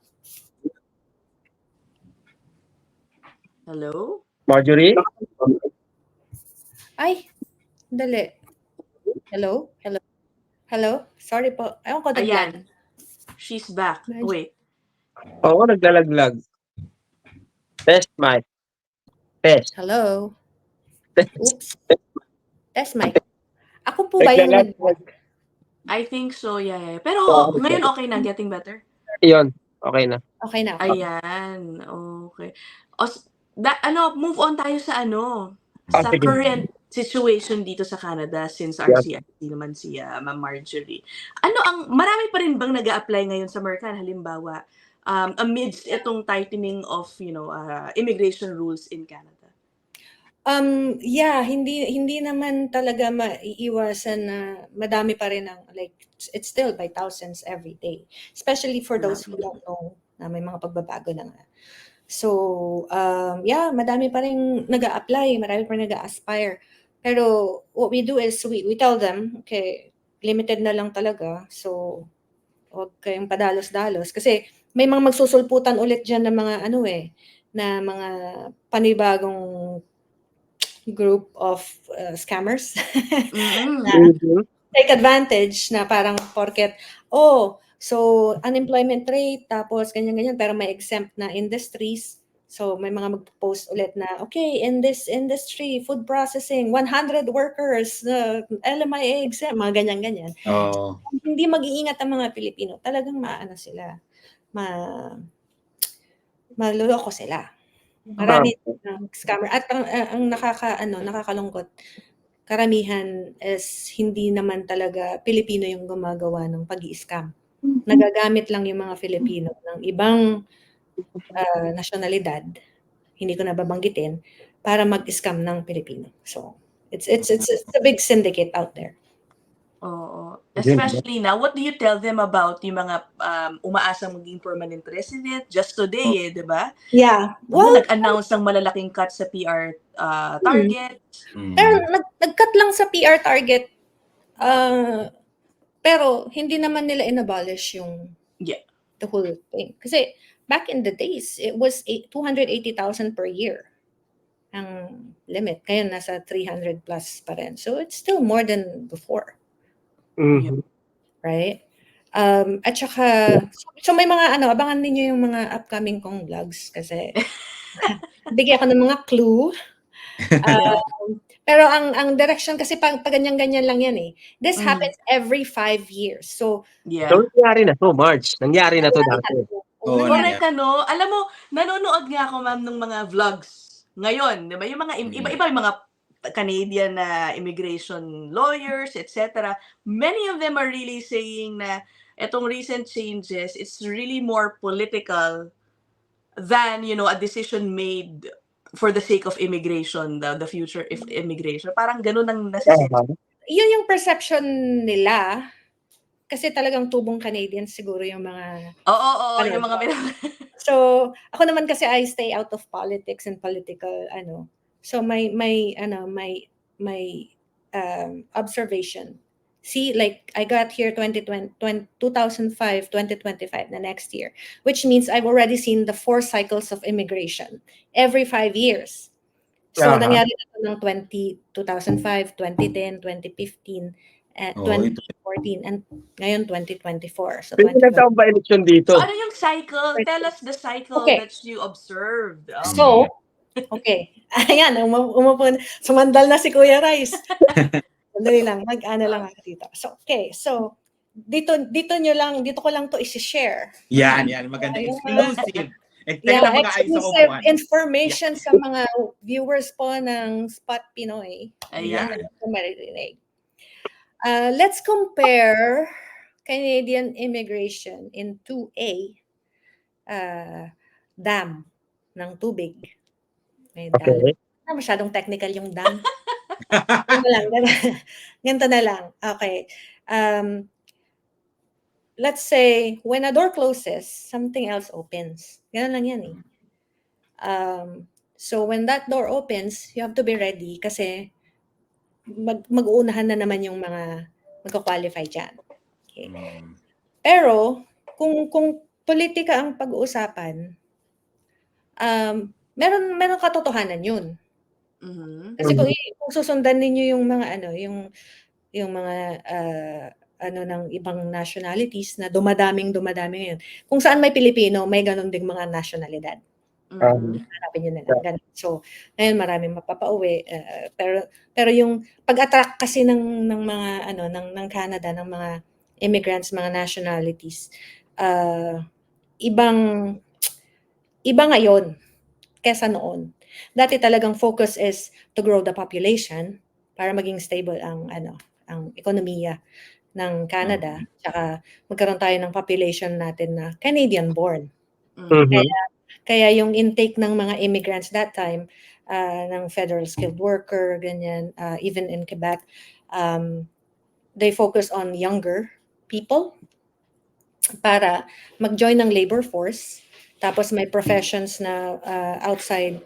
Hello? Marjorie? Ay, dali. Hello? Sorry po. Ayaw ko Ayan. She's back. Wait. Oo, naglalaglag. Test mic. Test. Hello? Oops. Test mic. Ako po ba yung I think so, yeah. Pero ngayon okay na, getting better? Iyon, okay na. Okay na. Ayan, okay. Move on tayo sa sa sige. current situation dito sa Canada since RCIC naman si Ma'am Marjorie. Marami pa rin bang nag-a-apply ngayon sa Mercan, halimbawa, amidst itong tightening of, immigration rules in Canada? Yeah, hindi naman talaga maiiwasan na madami pa rin it's still by thousands every day. Especially for those who don't know na may mga pagbabago na nga. So, yeah, madami pa rin nag-a-apply, marami pa rin nag-a-aspire. Pero what we do is we tell them, okay, limited na lang talaga. So, huwag kayong padalos-dalos. Kasi may mga magsusulputan ulit dyan ng mga na mga panibagong group of scammers na take advantage na parang porket so unemployment rate tapos ganyan pero may exempt na industries, so may mga magpo-post ulit na okay, in this industry, food processing, 100 workers, LMIA exempt, mga ganyan. Hindi mag-iingat ang mga Pilipino, talagang sila maluloko sila. Marami scammer at ang nakakalungkot, karamihan is hindi naman talaga Pilipino yung gumagawa ng pag-i-scam. Nagagamit lang yung mga Filipino ng ibang nasyonalidad, hindi ko na babanggitin, para mag-scam ng Pilipino. So it's a big syndicate out there. Oo. Especially now, what do you tell them about yung mga umaasang maging permanent resident? Just today, di ba? Yeah. Well, nag-announce ng malalaking cut sa PR target. Pero nag-cut lang sa PR target. Pero hindi naman nila inabolish yung the whole thing. Kasi back in the days, it was 280,000 per year ang limit. Ngayon nasa 300 plus pa rin. So it's still more than before. Right? At saka, so may mga abangan ninyo yung mga upcoming kong vlogs kasi bigyan ko ng mga clue. Pero ang direction kasi pag ganyan-ganyan lang yan eh. This happens every 5 years. So, So, nangyari na to, March. Nangyari na to dati. Correct Alam mo, nanonood nga ako, ma'am, ng mga vlogs ngayon. Di ba? Yung mga iba-iba yung mga Canadian immigration lawyers, etc. Many of them are really saying na itong recent changes, it's really more political than, a decision made for the sake of immigration, the future of immigration. Parang ganun ang nasisense. Yun yung perception nila. Kasi talagang tubong Canadian siguro yung mga... Oo, yung mga... So, ako naman kasi I stay out of politics and political, So my observation. See, like I got here 2005, 2025 na next year, which means I've already seen the 4 cycles of immigration every 5 years. So nangyari na ito ng 2005, 2010, 2015, 2014, and ngayon 2024. So, nagtaon ba election dito? So ano yung cycle? Tell us the cycle that you observed. So, okay. Ayan, sumandal na si Kuya Rice. Sandali lang, mag-ano lang ako dito. So, okay. So, dito ko lang to i-share. Yan. Maganda. Exclusive. Exclusive information sa mga viewers po ng Spot Pinoy. Ayan. Let's compare Canadian immigration in 2A dam ng tubig. May dam. Masyadong technical yung dam. Ganito na lang. Okay. Let's say, when a door closes, something else opens. Ganun lang yan eh. So when that door opens, you have to be ready kasi mag-uunahan na naman yung mga magka-qualify dyan. Okay. Pero, kung politika ang pag-uusapan, meron katotohanan yun. Kasi kung susundan ninyo yung mga yung mga ng ibang nationalities na dumadaming ngayon. Kung saan may Pilipino, may ganun ding mga nationalidad. Hanapin yun na lang. Ganun. So, ngayon maraming mapapauwi. Pero yung pag-attract kasi ng mga ng Canada, ng mga immigrants, mga nationalities, iba ngayon kesa noon. Dati talagang focus is to grow the population para maging stable ang ekonomiya ng Canada, tsaka magkaroon tayo ng population natin na Canadian-born. Kaya yung intake ng mga immigrants that time, ng federal skilled worker, ganyan, even in Quebec, they focus on younger people para mag-join ng labor force. Tapos may professions na outside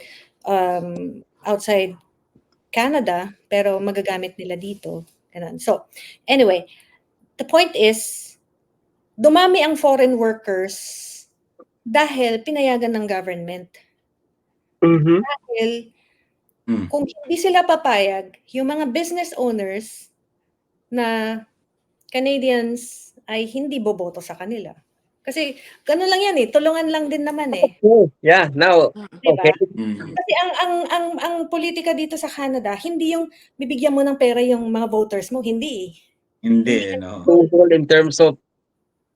Canada, pero magagamit nila dito. Ganun. So, anyway, the point is, dumami ang foreign workers dahil pinayagan ng government. Dahil kung hindi sila papayag, yung mga business owners na Canadians ay hindi boboto sa kanila. Kasi gano'n lang yan tulungan lang din naman Yeah, now, diba? okay. Kasi ang politika dito sa Canada, hindi yung bibigyan mo ng pera yung mga voters mo, hindi. Hindi, no. In terms of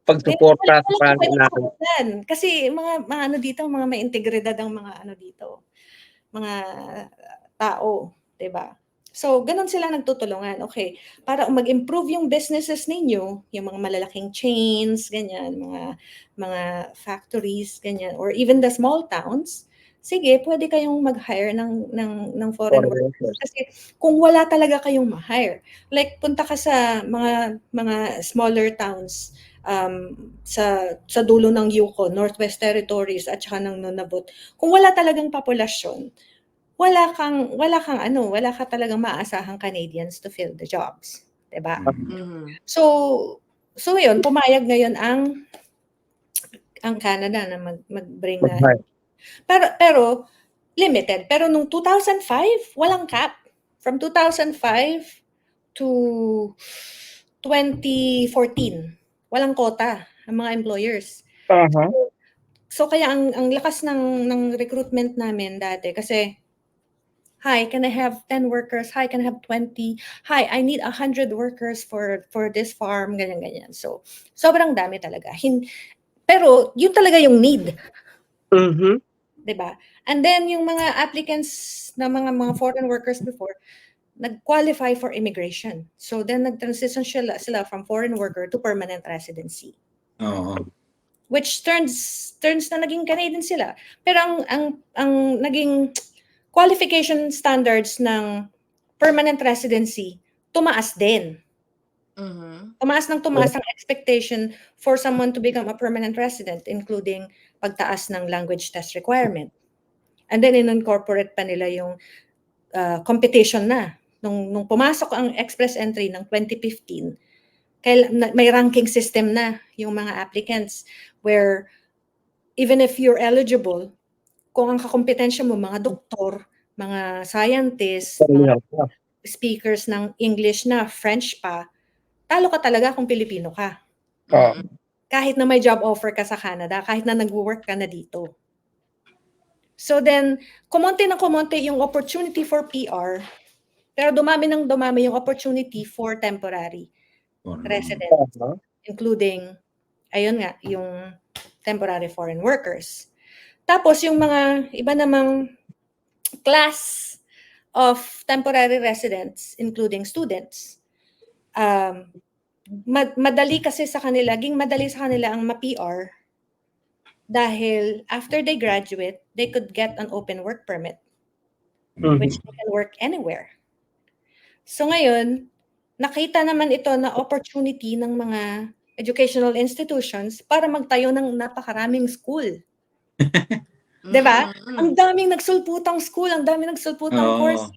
pagsuporta sa pangangailangan. Kasi mga dito, mga may integridad ang mga dito, mga tao, 'di ba? So, ganun sila nagtutulungan. Okay, para mag-improve yung businesses ninyo, yung mga malalaking chains, ganyan, mga factories, ganyan, or even the small towns, sige, pwede kayong mag-hire ng foreign workers. Kasi kung wala talaga kayong ma-hire, like punta ka sa mga smaller towns, sa dulo ng Yukon, Northwest Territories at saka ng Nunavut, kung wala talagang populasyon, wala ka talagang maasahang Canadians to fill the jobs, 'di ba? So yun, pumayag ngayon ang Canada na mag-bring na. Pero limited. Pero nung 2005, walang cap. From 2005 to 2014, walang quota ang mga employers. So kaya ang lakas ng recruitment namin dati kasi, hi, can I have 10 workers? Hi, can I have 20? Hi, I need 100 workers for this farm, ganyan. So sobrang dami talaga. Pero yun talaga yung need. 'Di ba? And then yung mga applicants na mga foreign workers before, nag-qualify for immigration. So then nag-transition sila from foreign worker to permanent residency. Which turns na naging Canadian sila. Pero ang naging qualification standards ng permanent residency tumaas din. Tumaas ang expectation for someone to become a permanent resident, including pagtaas ng language test requirement. And then in-incorporate pa nila yung competition na. Nung pumasok ang express entry ng 2015, may ranking system na yung mga applicants where even if you're eligible, kung ang kakompetensya mo, mga doktor, mga scientists, mga speakers ng English na, French pa, talo ka talaga kung Pilipino ka. Kahit na may job offer ka sa Canada, kahit na nag-work ka na dito. So then, kumonti yung opportunity for PR, pero dumami yung opportunity for temporary residents, including, ayun nga, yung temporary foreign workers. Tapos yung mga iba namang class of temporary residents, including students, madali sa kanila ang ma-PR dahil after they graduate, they could get an open work permit, which they can work anywhere. So ngayon, nakita naman ito na opportunity ng mga educational institutions para magtayo ng napakaraming school. Diba? Ang daming nagsulputang school, ang daming nagsulputang courses.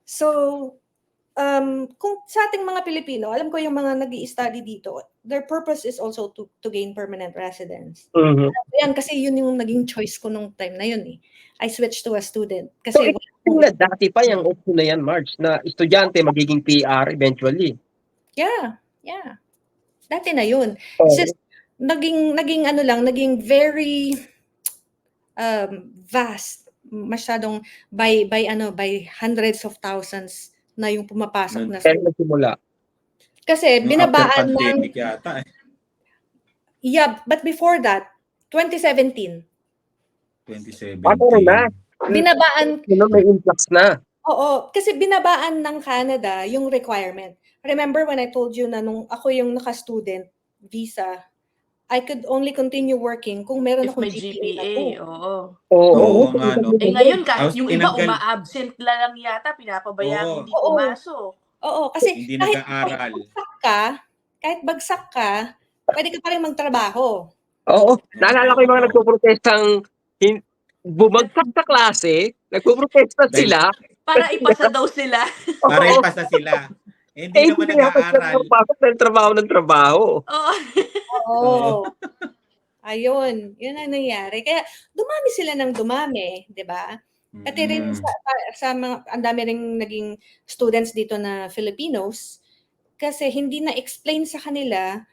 So, kung sa ating mga Pilipino, alam ko yung mga nag-i-study dito, their purpose is also to gain permanent residence. Yan, kasi yun yung naging choice ko nung time na yun I switched to a student. Kasi dati pa yung option na yan, Marge, na estudyante magiging PR eventually. Yeah. Dati na yun. It's just, naging very vast, masyadong by hundreds of thousands na yung pumapasok na Kaya nagsimula. kasi After binabaan ng pandemic yata. yeah, but before that 2017 2017. Paano na? binabaan May influx na. oo, kasi binabaan ng Canada yung requirement. Remember when I told you na nung ako yung naka-student visa, I could only continue working kung meron If akong may GPA, oo. Oo nga, no. Eh ngayon, kahit Tapos yung iba tinanggal- uma-absent lang yata, pinapabayaan Oo. hindi Oo. pumasok. Oo, kasi Hindi kahit nag-aaral. bagsak ka, pwede ka pa rin magtrabaho. Oo. Naalala ko yung mga nagpo-protestang bumagsak sa klase, nagpo-protesta sila. Para ipasa daw sila. Para ipasa sila. Hindi naman nag-aaral. Pasok ng trabaho. Oo. Oo. Ayun, yun ang nangyari. Kaya dumami sila ng dumami, 'di ba? Pati rin sa mga ang dami ring naging students dito na Filipinos kasi hindi na explain sa kanila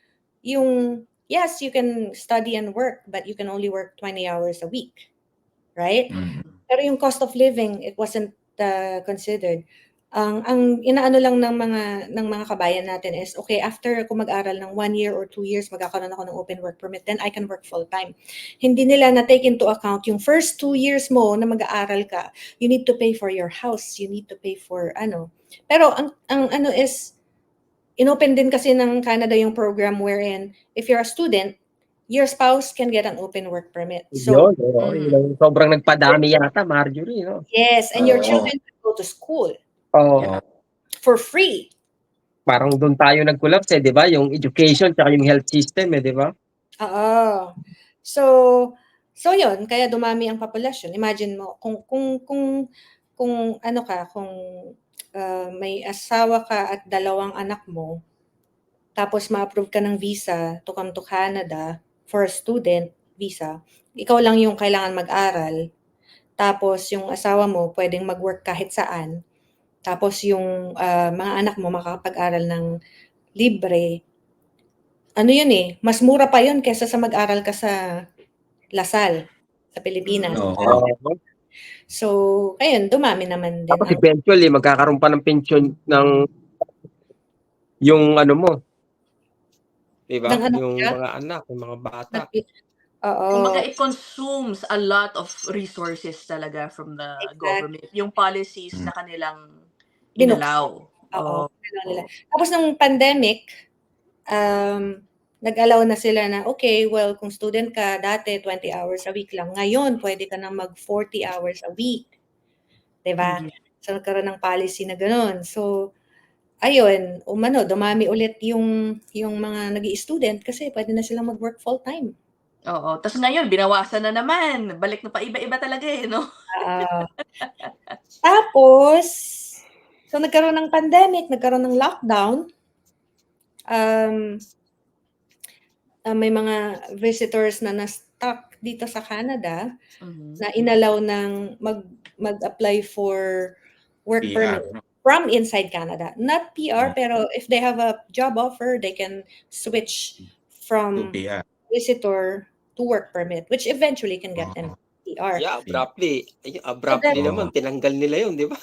yung yes, you can study and work but you can only work 20 hours a week. Right? Pero yung cost of living, it wasn't considered. Ang inaano lang ng mga kabayan natin is, okay, after ako mag-aral ng 1 year or 2 years, magkakaroon ako ng open work permit, then I can work full-time. Hindi nila na-take into account yung first 2 years mo na mag-aaral ka, you need to pay for your house, you need to pay for ano. Pero ang ano is, inopen din kasi ng Canada yung program wherein, if you're a student, your spouse can get an open work permit. So, yun, sobrang nagpadami yata, Marjorie. No? Yes, and your children can go to school. Oh. For free. Parang doon tayo nag-collapse, di ba? Yung education tsaka yung health system, di ba? Oo. So yun, kaya dumami ang populasyon. Imagine mo kung ano ka, kung may asawa ka at 2 anak mo, tapos ma-approve ka ng visa to come to Canada for a student visa, ikaw lang yung kailangan mag-aral. Tapos yung asawa mo pwedeng mag-work kahit saan. Tapos yung mga anak mo makakapag-aral ng libre. Ano yun eh, mas mura pa yun kaysa sa mag-aral ka sa Lasal, sa Pilipinas. So, ayun, dumami naman din. Tapos eventually, magkakaroon pa ng pension ng yung ano mo. Diba? Yung mga anak, yung mga bata. Kumbaga, it consumes a lot of resources talaga from the government. Yung policies na kanilang inalaw. Oo. Tapos nung pandemic, nag-allow na sila na, okay, well, kung student ka, dati 20 hours a week lang. Ngayon, pwede ka nang mag 40 hours a week. Diba? So, nagkaroon ng policy na gano'n. So, ayun, dumami ulit yung mga nag-i-student kasi pwede na silang mag-work full-time. Oo. Tapos ngayon, binawasan na naman. Balik na pa iba-iba talaga eh, no? Tapos, so nagkaroon ng pandemic, nagkaroon ng lockdown. May mga visitors na na-stuck dito sa Canada na inalaw ng mag-apply for work permit from inside Canada. Not PR, pero if they have a job offer, they can switch from visitor to work permit, which eventually can get them PR. Yeah, abruptly naman, tinanggal nila yun, di ba?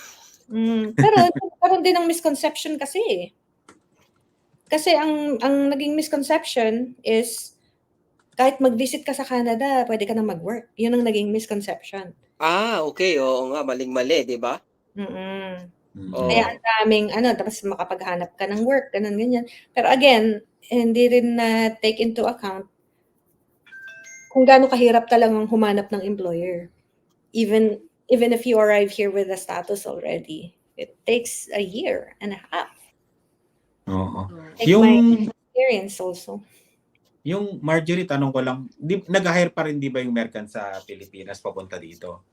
Pero nagkaroon din ng misconception kasi. Kasi ang naging misconception is kahit mag-visit ka sa Canada, pwede ka na mag-work. Yun ang naging misconception. Okay. Oo nga, maling-mali, di ba? Kaya ang daming tapos makapaghanap ka ng work, ganyan. Pero again, hindi rin na take into account kung gaano kahirap talagang humanap ng employer. Even if you arrive here with a status already, it takes a year and a half. Oo. My experience also. Yung Marjorie, tanong ko lang, nag-hire pa rin di ba yung American sa Pilipinas papunta dito?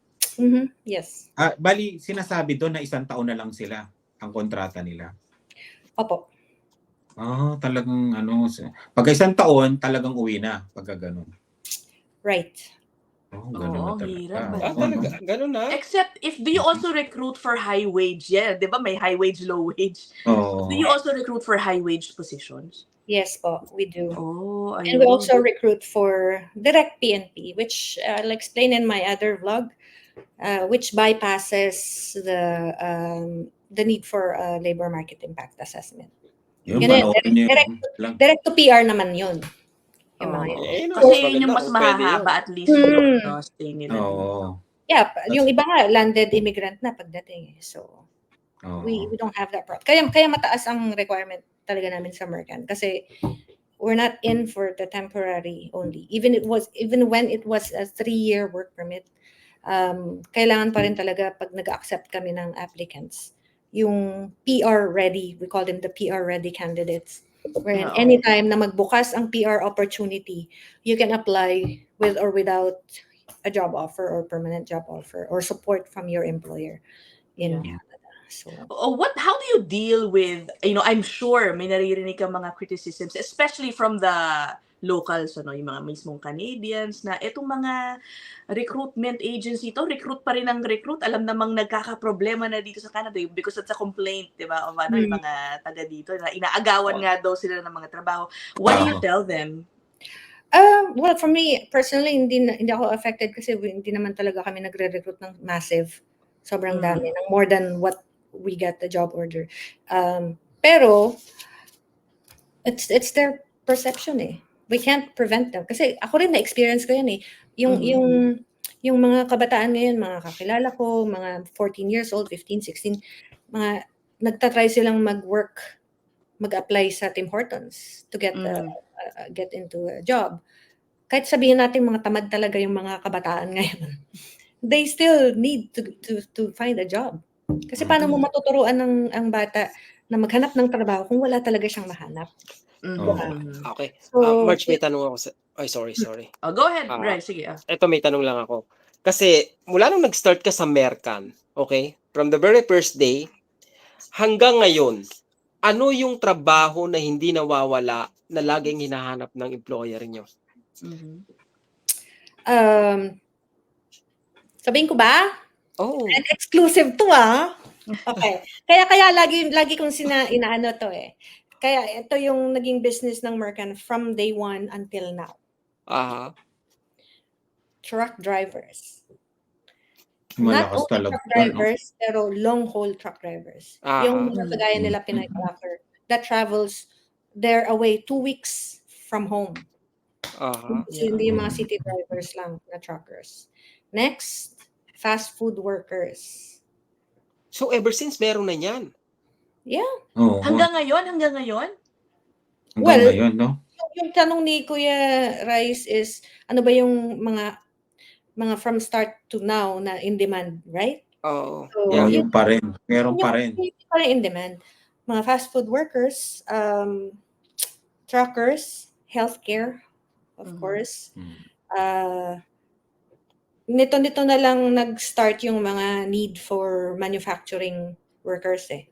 Yes. Bali, sinasabi doon na 1 taon na lang sila ang kontrata nila. Opo. Talagang pagka 1 taon, talagang uwi na pagka ganun. Right. Ganun na Oo, talaga. hirap Ah, talaga? Ganun na? Except if do you also recruit for high wage? Yeah, 'di ba may high wage, low wage. Oo. Do you also recruit for high wage positions? Yes po, we do. Oh, And we ayun. also recruit for direct PNP, which I'll explain in my other vlog, which bypasses the need for a labor market impact assessment. Yun, Yun, panoorin niyo yung vlog. direct to PR naman yun. Yung mga yun. Eh, Kasi mas yun yung maganda mas kung pwede yun. mahahaba at least yung Mm. stay nila Oo. dito. Yeah, yung iba nga landed immigrant na pagdating eh. So Oo. we don't have that problem. Kaya mataas ang requirement talaga namin sa Mercan kasi we're not in for the temporary only. Even when it was a 3-year work permit, kailangan pa rin talaga pag nag-accept kami ng applicants, yung PR ready, we call them the PR ready candidates. Wherein Oo. anytime na magbukas ang PR opportunity, you can apply with or without a job offer or permanent job offer or support from your employer in Yeah. Canada. So How do you deal with, I'm sure may naririnig kang mga criticisms, especially from the locals, yung mga mismong Canadians, na itong mga recruitment agency to, recruit pa rin ang recruit, alam namang nagkakaproblema na dito sa Canada because it's a complaint, di ba, of yung mga taga dito, na inaagawan nga daw sila ng mga trabaho. What do you tell them? well, for me, personally, hindi ako affected kasi hindi naman talaga kami nagre-recruit ng massive. Sobrang dami, ng more than what we get the job order. Pero, it's their perception eh. We can't prevent them. Kasi ako rin na-experience ko yan eh. Yung mga kabataan ngayon, mga kakilala ko, mga 14 years old, 15, 16, mga nagtatry silang mag-apply sa Tim Hortons to get into a job. Kahit sabihin natin mga tamad talaga yung mga kabataan ngayon, they still need to find a job. Kasi paano mo matuturuan ang bata na maghanap ng trabaho kung wala talaga siyang mahanap? Okay. So, March, may tanong ako sa... Ay, sorry. Go ahead, Bryce. Sige. Ito, may tanong lang ako. Kasi mula nung nag-start ka sa Mercan, okay? From the very first day, hanggang ngayon, ano yung trabaho na hindi nawawala na laging hinahanap ng employer nyo? Sabihin ko ba? Oh. And exclusive to Okay. Kaya lagi kong inaano to eh. Kaya ito yung naging business ng Mercan from day one until now. Truck drivers. Not Malakas only talaga. truck drivers, pero long-haul truck drivers. Yung mga kagaya nila Pinoy Trucker that travels they're away 2 weeks from home. Hindi yung mga city drivers lang na truckers. Next, fast food workers. So ever since meron na yan? Yeah. Hanggang ngayon? Hanggang ngayon, no? Yung tanong ni Kuya Rice is, ano ba yung mga from start to now na in demand, right? Oo. So, Yung pa rin. Meron pa rin. Yung pa rin in demand. Mga fast food workers, truckers, healthcare, of course. Nito na lang nag-start yung mga need for manufacturing workers eh.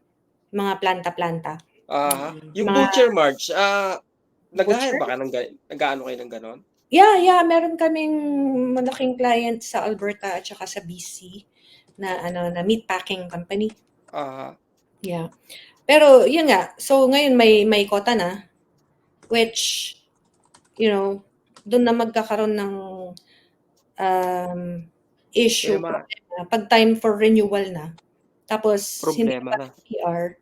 Mga planta-planta. Yung butcher, March, nag-hire ba ka nag-aano kayo ng ganon? Yeah, meron kaming malaking client sa Alberta at saka sa BC na meat packing company. Yeah. Pero yun nga, so ngayon may quota na which doon na magkakaroon ng issue pag time for renewal na. Tapos problema na. PR.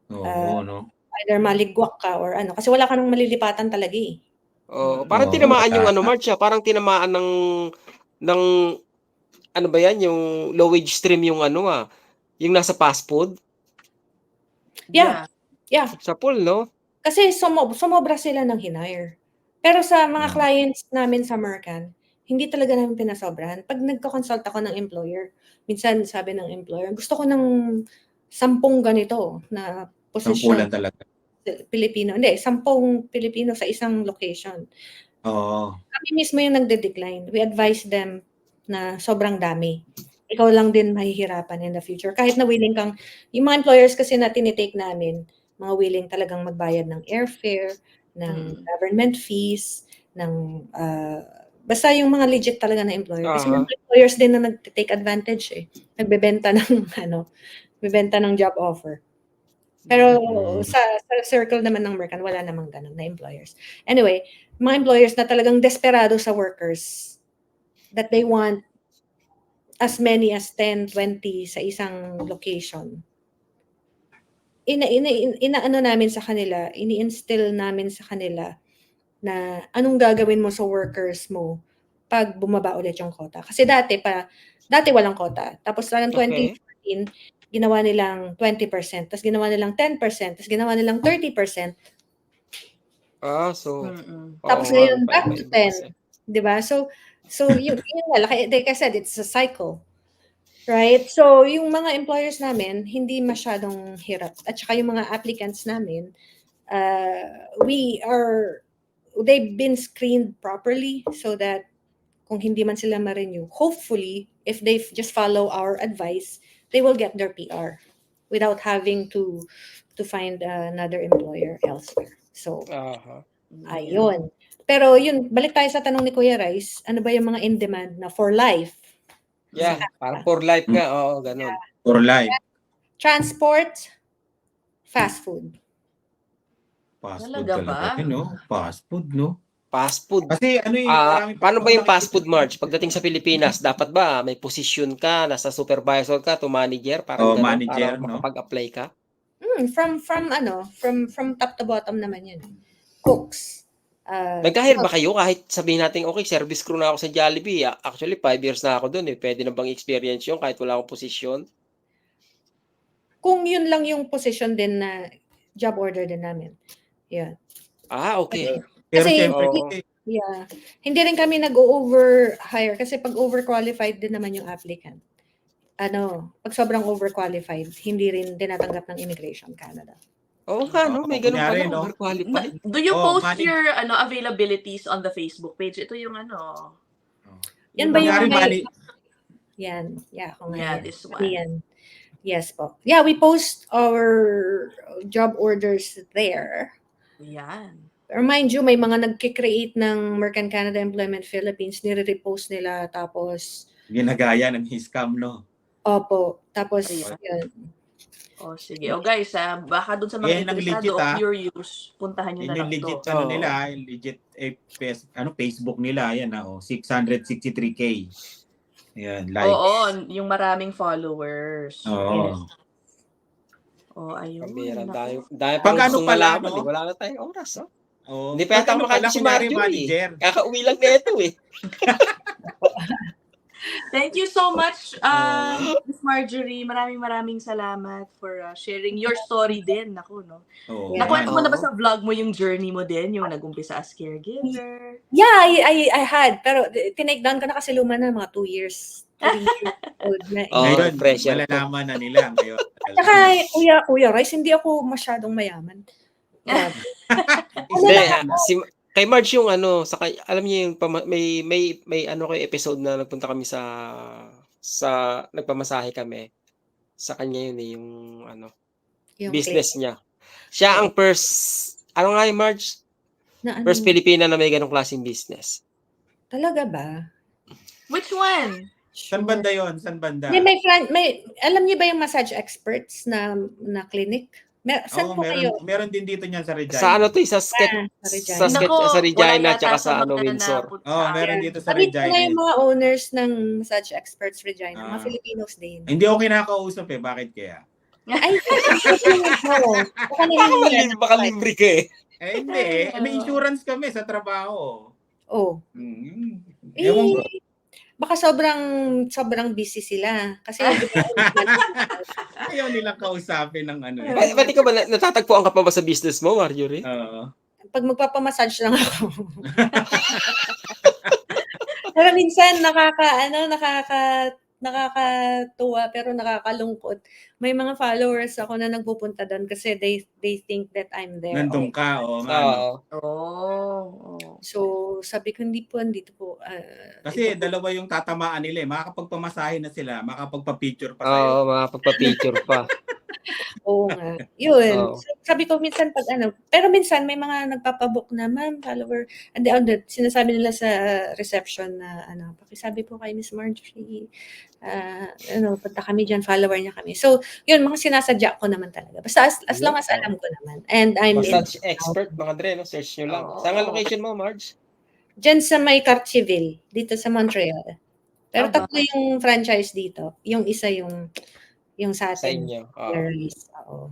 No. Either maligwak ka or kasi wala ka nang malilipatan talaga eh. Parang tinamaan yung March, parang tinamaan ng ano ba yan, yung low wage stream yung yung nasa fast food. Yeah. Sa pool, no? Kasi sumobra sila ng hinire. Pero sa mga clients namin sa Mercan, hindi talaga namin pinasobrahan. Pag nagko-consult ako ng employer, minsan sabi ng employer, gusto ko ng 10 ganito na posisyon. 10 talaga. Pilipino. Hindi, 10 Pilipino sa isang location. Kami mismo yung nagde-decline. We advise them na sobrang dami. Ikaw lang din mahihirapan in the future. Kahit na willing kang, yung mga employers kasi na tinitake namin, mga willing talagang magbayad ng airfare, ng government fees, ng Basta yung mga legit talaga na employer. Kasi may mga employers din na nag-take advantage eh. Nagbebenta ng job offer. Pero sa circle naman ng Mercan, wala namang ganun na employers. Anyway, mga employers na talagang desperado sa workers that they want as many as 10, 20 sa isang location. Inaano namin sa kanila, ini-instill namin sa kanila na anong gagawin mo sa workers mo pag bumaba ulit yung quota. Kasi dati walang quota. Tapos lang 2014, ginawa nilang 20%, tapos ginawa nilang 10%, tapos ginawa nilang 30%. Tapos ngayon back to 10. 'Di ba? So yun like I said, it's a cycle. Right? So, yung mga employers namin, hindi masyadong hirap. At saka yung mga applicants namin, they've been screened properly so that kung hindi man sila ma-renew, hopefully, if they just follow our advice, they will get their PR without having to find another employer elsewhere. So, ayun. Pero yun, balik tayo sa tanong ni Kuya Rice, ano ba yung mga in-demand na for life? Yeah, parang for life nga, ganun. For life. Transport, fast food. Fast food Talaga ba? talaga, no? Fast food, no? Fast food. Kasi ano yung paano ba yung fast food, Marge? Pagdating sa Pilipinas, dapat ba may posisyon ka, nasa supervisor ka to manager, parang ganun, manager, para no? makapag-apply ka? From top to bottom naman yun. Cooks. Nagka-hire ba kayo kahit sabihin natin, okay, service crew na ako sa Jollibee. Actually, 5 years na ako doon eh. Pwede na bang experience yun kahit wala akong posisyon? Kung yun lang yung position din na job order din namin. Yeah. Okay. Pero Kasi, syempre, yeah. Hindi rin kami nag-over-hire kasi pag overqualified din naman yung applicant. Pag sobrang overqualified, hindi rin tinatanggap ng Immigration Canada. No? May ganun pala, no? overqualified. Do you post your availabilities on the Facebook page? Ito yung Yan ba yung Yan, this one. Yan. Yes po. Yeah, we post our job orders there. Yan. Pero mind you, may mga nagki-create ng Mercan Canada Employment Philippines, nire-repost nila, tapos ginagaya ng scam, no? Opo. Tapos, yun. Sige. Guys, baka dun sa mga interesado o curious, puntahan nyo na lang legit, to. Legit Facebook nila, yan 663K. Yan, likes. Oo, yung maraming followers. Oo. Ayun. Dahil pag ano pala, wala na tayong oras, Hindi pa yata makakain si Marjorie. Kakauwi lang na ito eh. Thank you so much, Miss Marjorie. Maraming salamat for sharing your story din. Naku, no? Nakwento mo na ba sa vlog mo yung journey mo din, yung nag-umpisa as caregiver? Yeah, I had. Pero tinake down ko na kasi luma na mga 2 years. 3 years old na. Ngayon, pressure. malalaman na nila ngayon. Saka, Kuya Rice, hindi ako masyadong mayaman. Kay Marge yung alam niyo yung may kay episode na nagpunta kami sa nagpamasahe kami. Sa kanya yun yung yung business niya. Siya ang first, Marge? First Filipina na may ganong klaseng business. Talaga ba? Which one? Saan banda yun? Saan banda? Alam niyo ba yung massage experts na clinic? Saan po kayo? Meron din dito niyan sa Regina. Sa sa Regina tsaka sa Windsor. Meron dito sa Regina. Dito yung mga owners ng massage experts Regina, mga Filipinos din. Hindi ako kinakausap bakit kaya? Ay, baka libre ka eh. Hindi may insurance kami sa trabaho. Ewan ko. Baka sobrang busy sila. Kasi ayaw nilang kausapin ng Ba't ikaw ba natatagpuan ka pa ba sa business mo, Marjorie? Pag magpapamassage lang ako. Pero minsan nakakatuwa pero nakakalungkot. May mga followers ako na nagpupunta doon kasi they think that I'm there. Nandun ka, So, sabi ko, andito po. Kasi dalawa yung tatamaan nila makakapagpamasahe na sila, makakapagpa-picture pa sa'yo. Makakapagpa-picture pa. Oo nga. Yun. sabi ko minsan pag pero minsan may mga nagpapabook na, ma'am, follower, and then sinasabi nila sa reception na pakisabi po kay Miss Marjorie, punta kami dyan, follower niya kami. So, yun, mga sinasadya ko naman talaga. Basta as long as alam ko naman. And I'm massage expert, mga Dre, no? Search nyo lang. Saan ang location mo, Marge? Dyan sa may Cartierville, dito sa Montreal. Pero tatlo yung franchise dito. Yung isa yung sa atin. Sa inyo. Oo.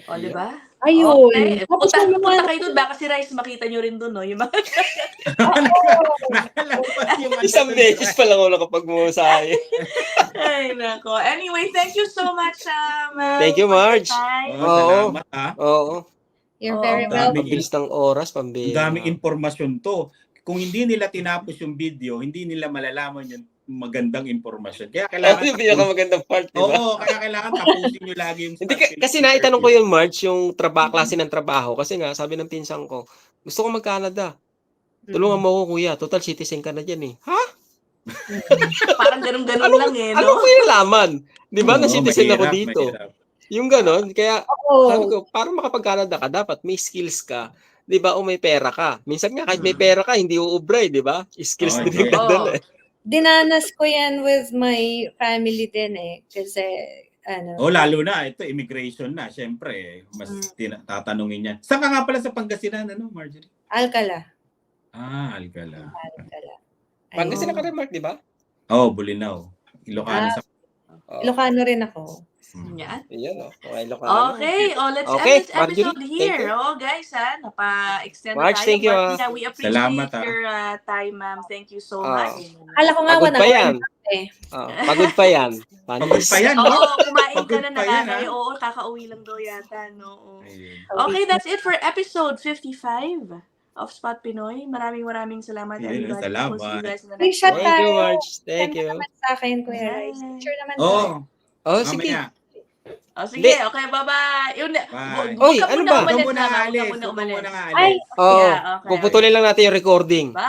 O, di ba? Ayun. Okay. Punta kayo doon. Baka si Rice makita nyo rin doon, no? Yung mga... Isang beses pa lang ako nakapag-musahe. Ay, nako. Anyway, thank you so much, ma'am. Thank you, Marge. Salamat, ha? Oo. You're very welcome. Pabilis ng oras, pambira. Ang daming informasyon to. Kung hindi nila tinapos yung video, hindi nila malalaman yung magandang informasyon. Kaya kailangan... yung pinakamagandang part, diba? Oo, kaya kailangan tapusin nyo lagi yung... Hindi, kasi naitanong ko yung Marge, yung klase ng trabaho. Kasi nga, sabi ng pinsan ko, gusto ko mag-Canada. Tulungan mo ko, kuya. Total citizen ka na dyan eh. Ha? Parang ganun-ganun lang eh, no? Ano ko yung laman? Di ba? Na citizen ako dito. Mahirap. Yung ganon. Kaya, sabi ko, para makapag-Canada ka, dapat may skills ka. Di ba? O may pera ka. Minsan nga, kahit may pera ka, hindi uubray, di ba? Skills din ka doon eh. Dinanas ko yan with my family din eh. Kasi, lalo na, ito, immigration na. Siyempre, mas tatanungin yan. Saan ka nga pala sa Pangasinan, Marjorie? Alcala. Alcala. Pangasinan ka rin, Mark, di ba? Bulinaw. Ilocano sa... Ilocano rin ako. Yan. Iyan, Okay, let's end this episode here. Guys, napa-extend na Marge, tayo. thank you. We appreciate your time, ma'am. Thank you so much. Akala ko nga pagod pa yan. Pagod pa yan. Pagod pa yan, no? Kumain ka na nakakaya. Oo, kakauwi lang daw yata, no? Okay, that's it for episode 55 of Spot Pinoy. Maraming salamat, everybody. Salamat. We'll see you guys in the next one. Thank you, Marge. Thank you. Naman sa akin, Kuya Rice. Picture naman Sige. Sige, okay, bye-bye. Oy, ano ba? Huwag mo na alis. Ay, puputulin lang natin yung recording. Bye!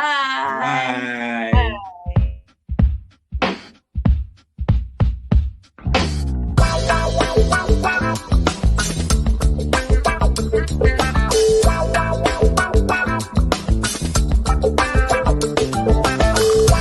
Bye!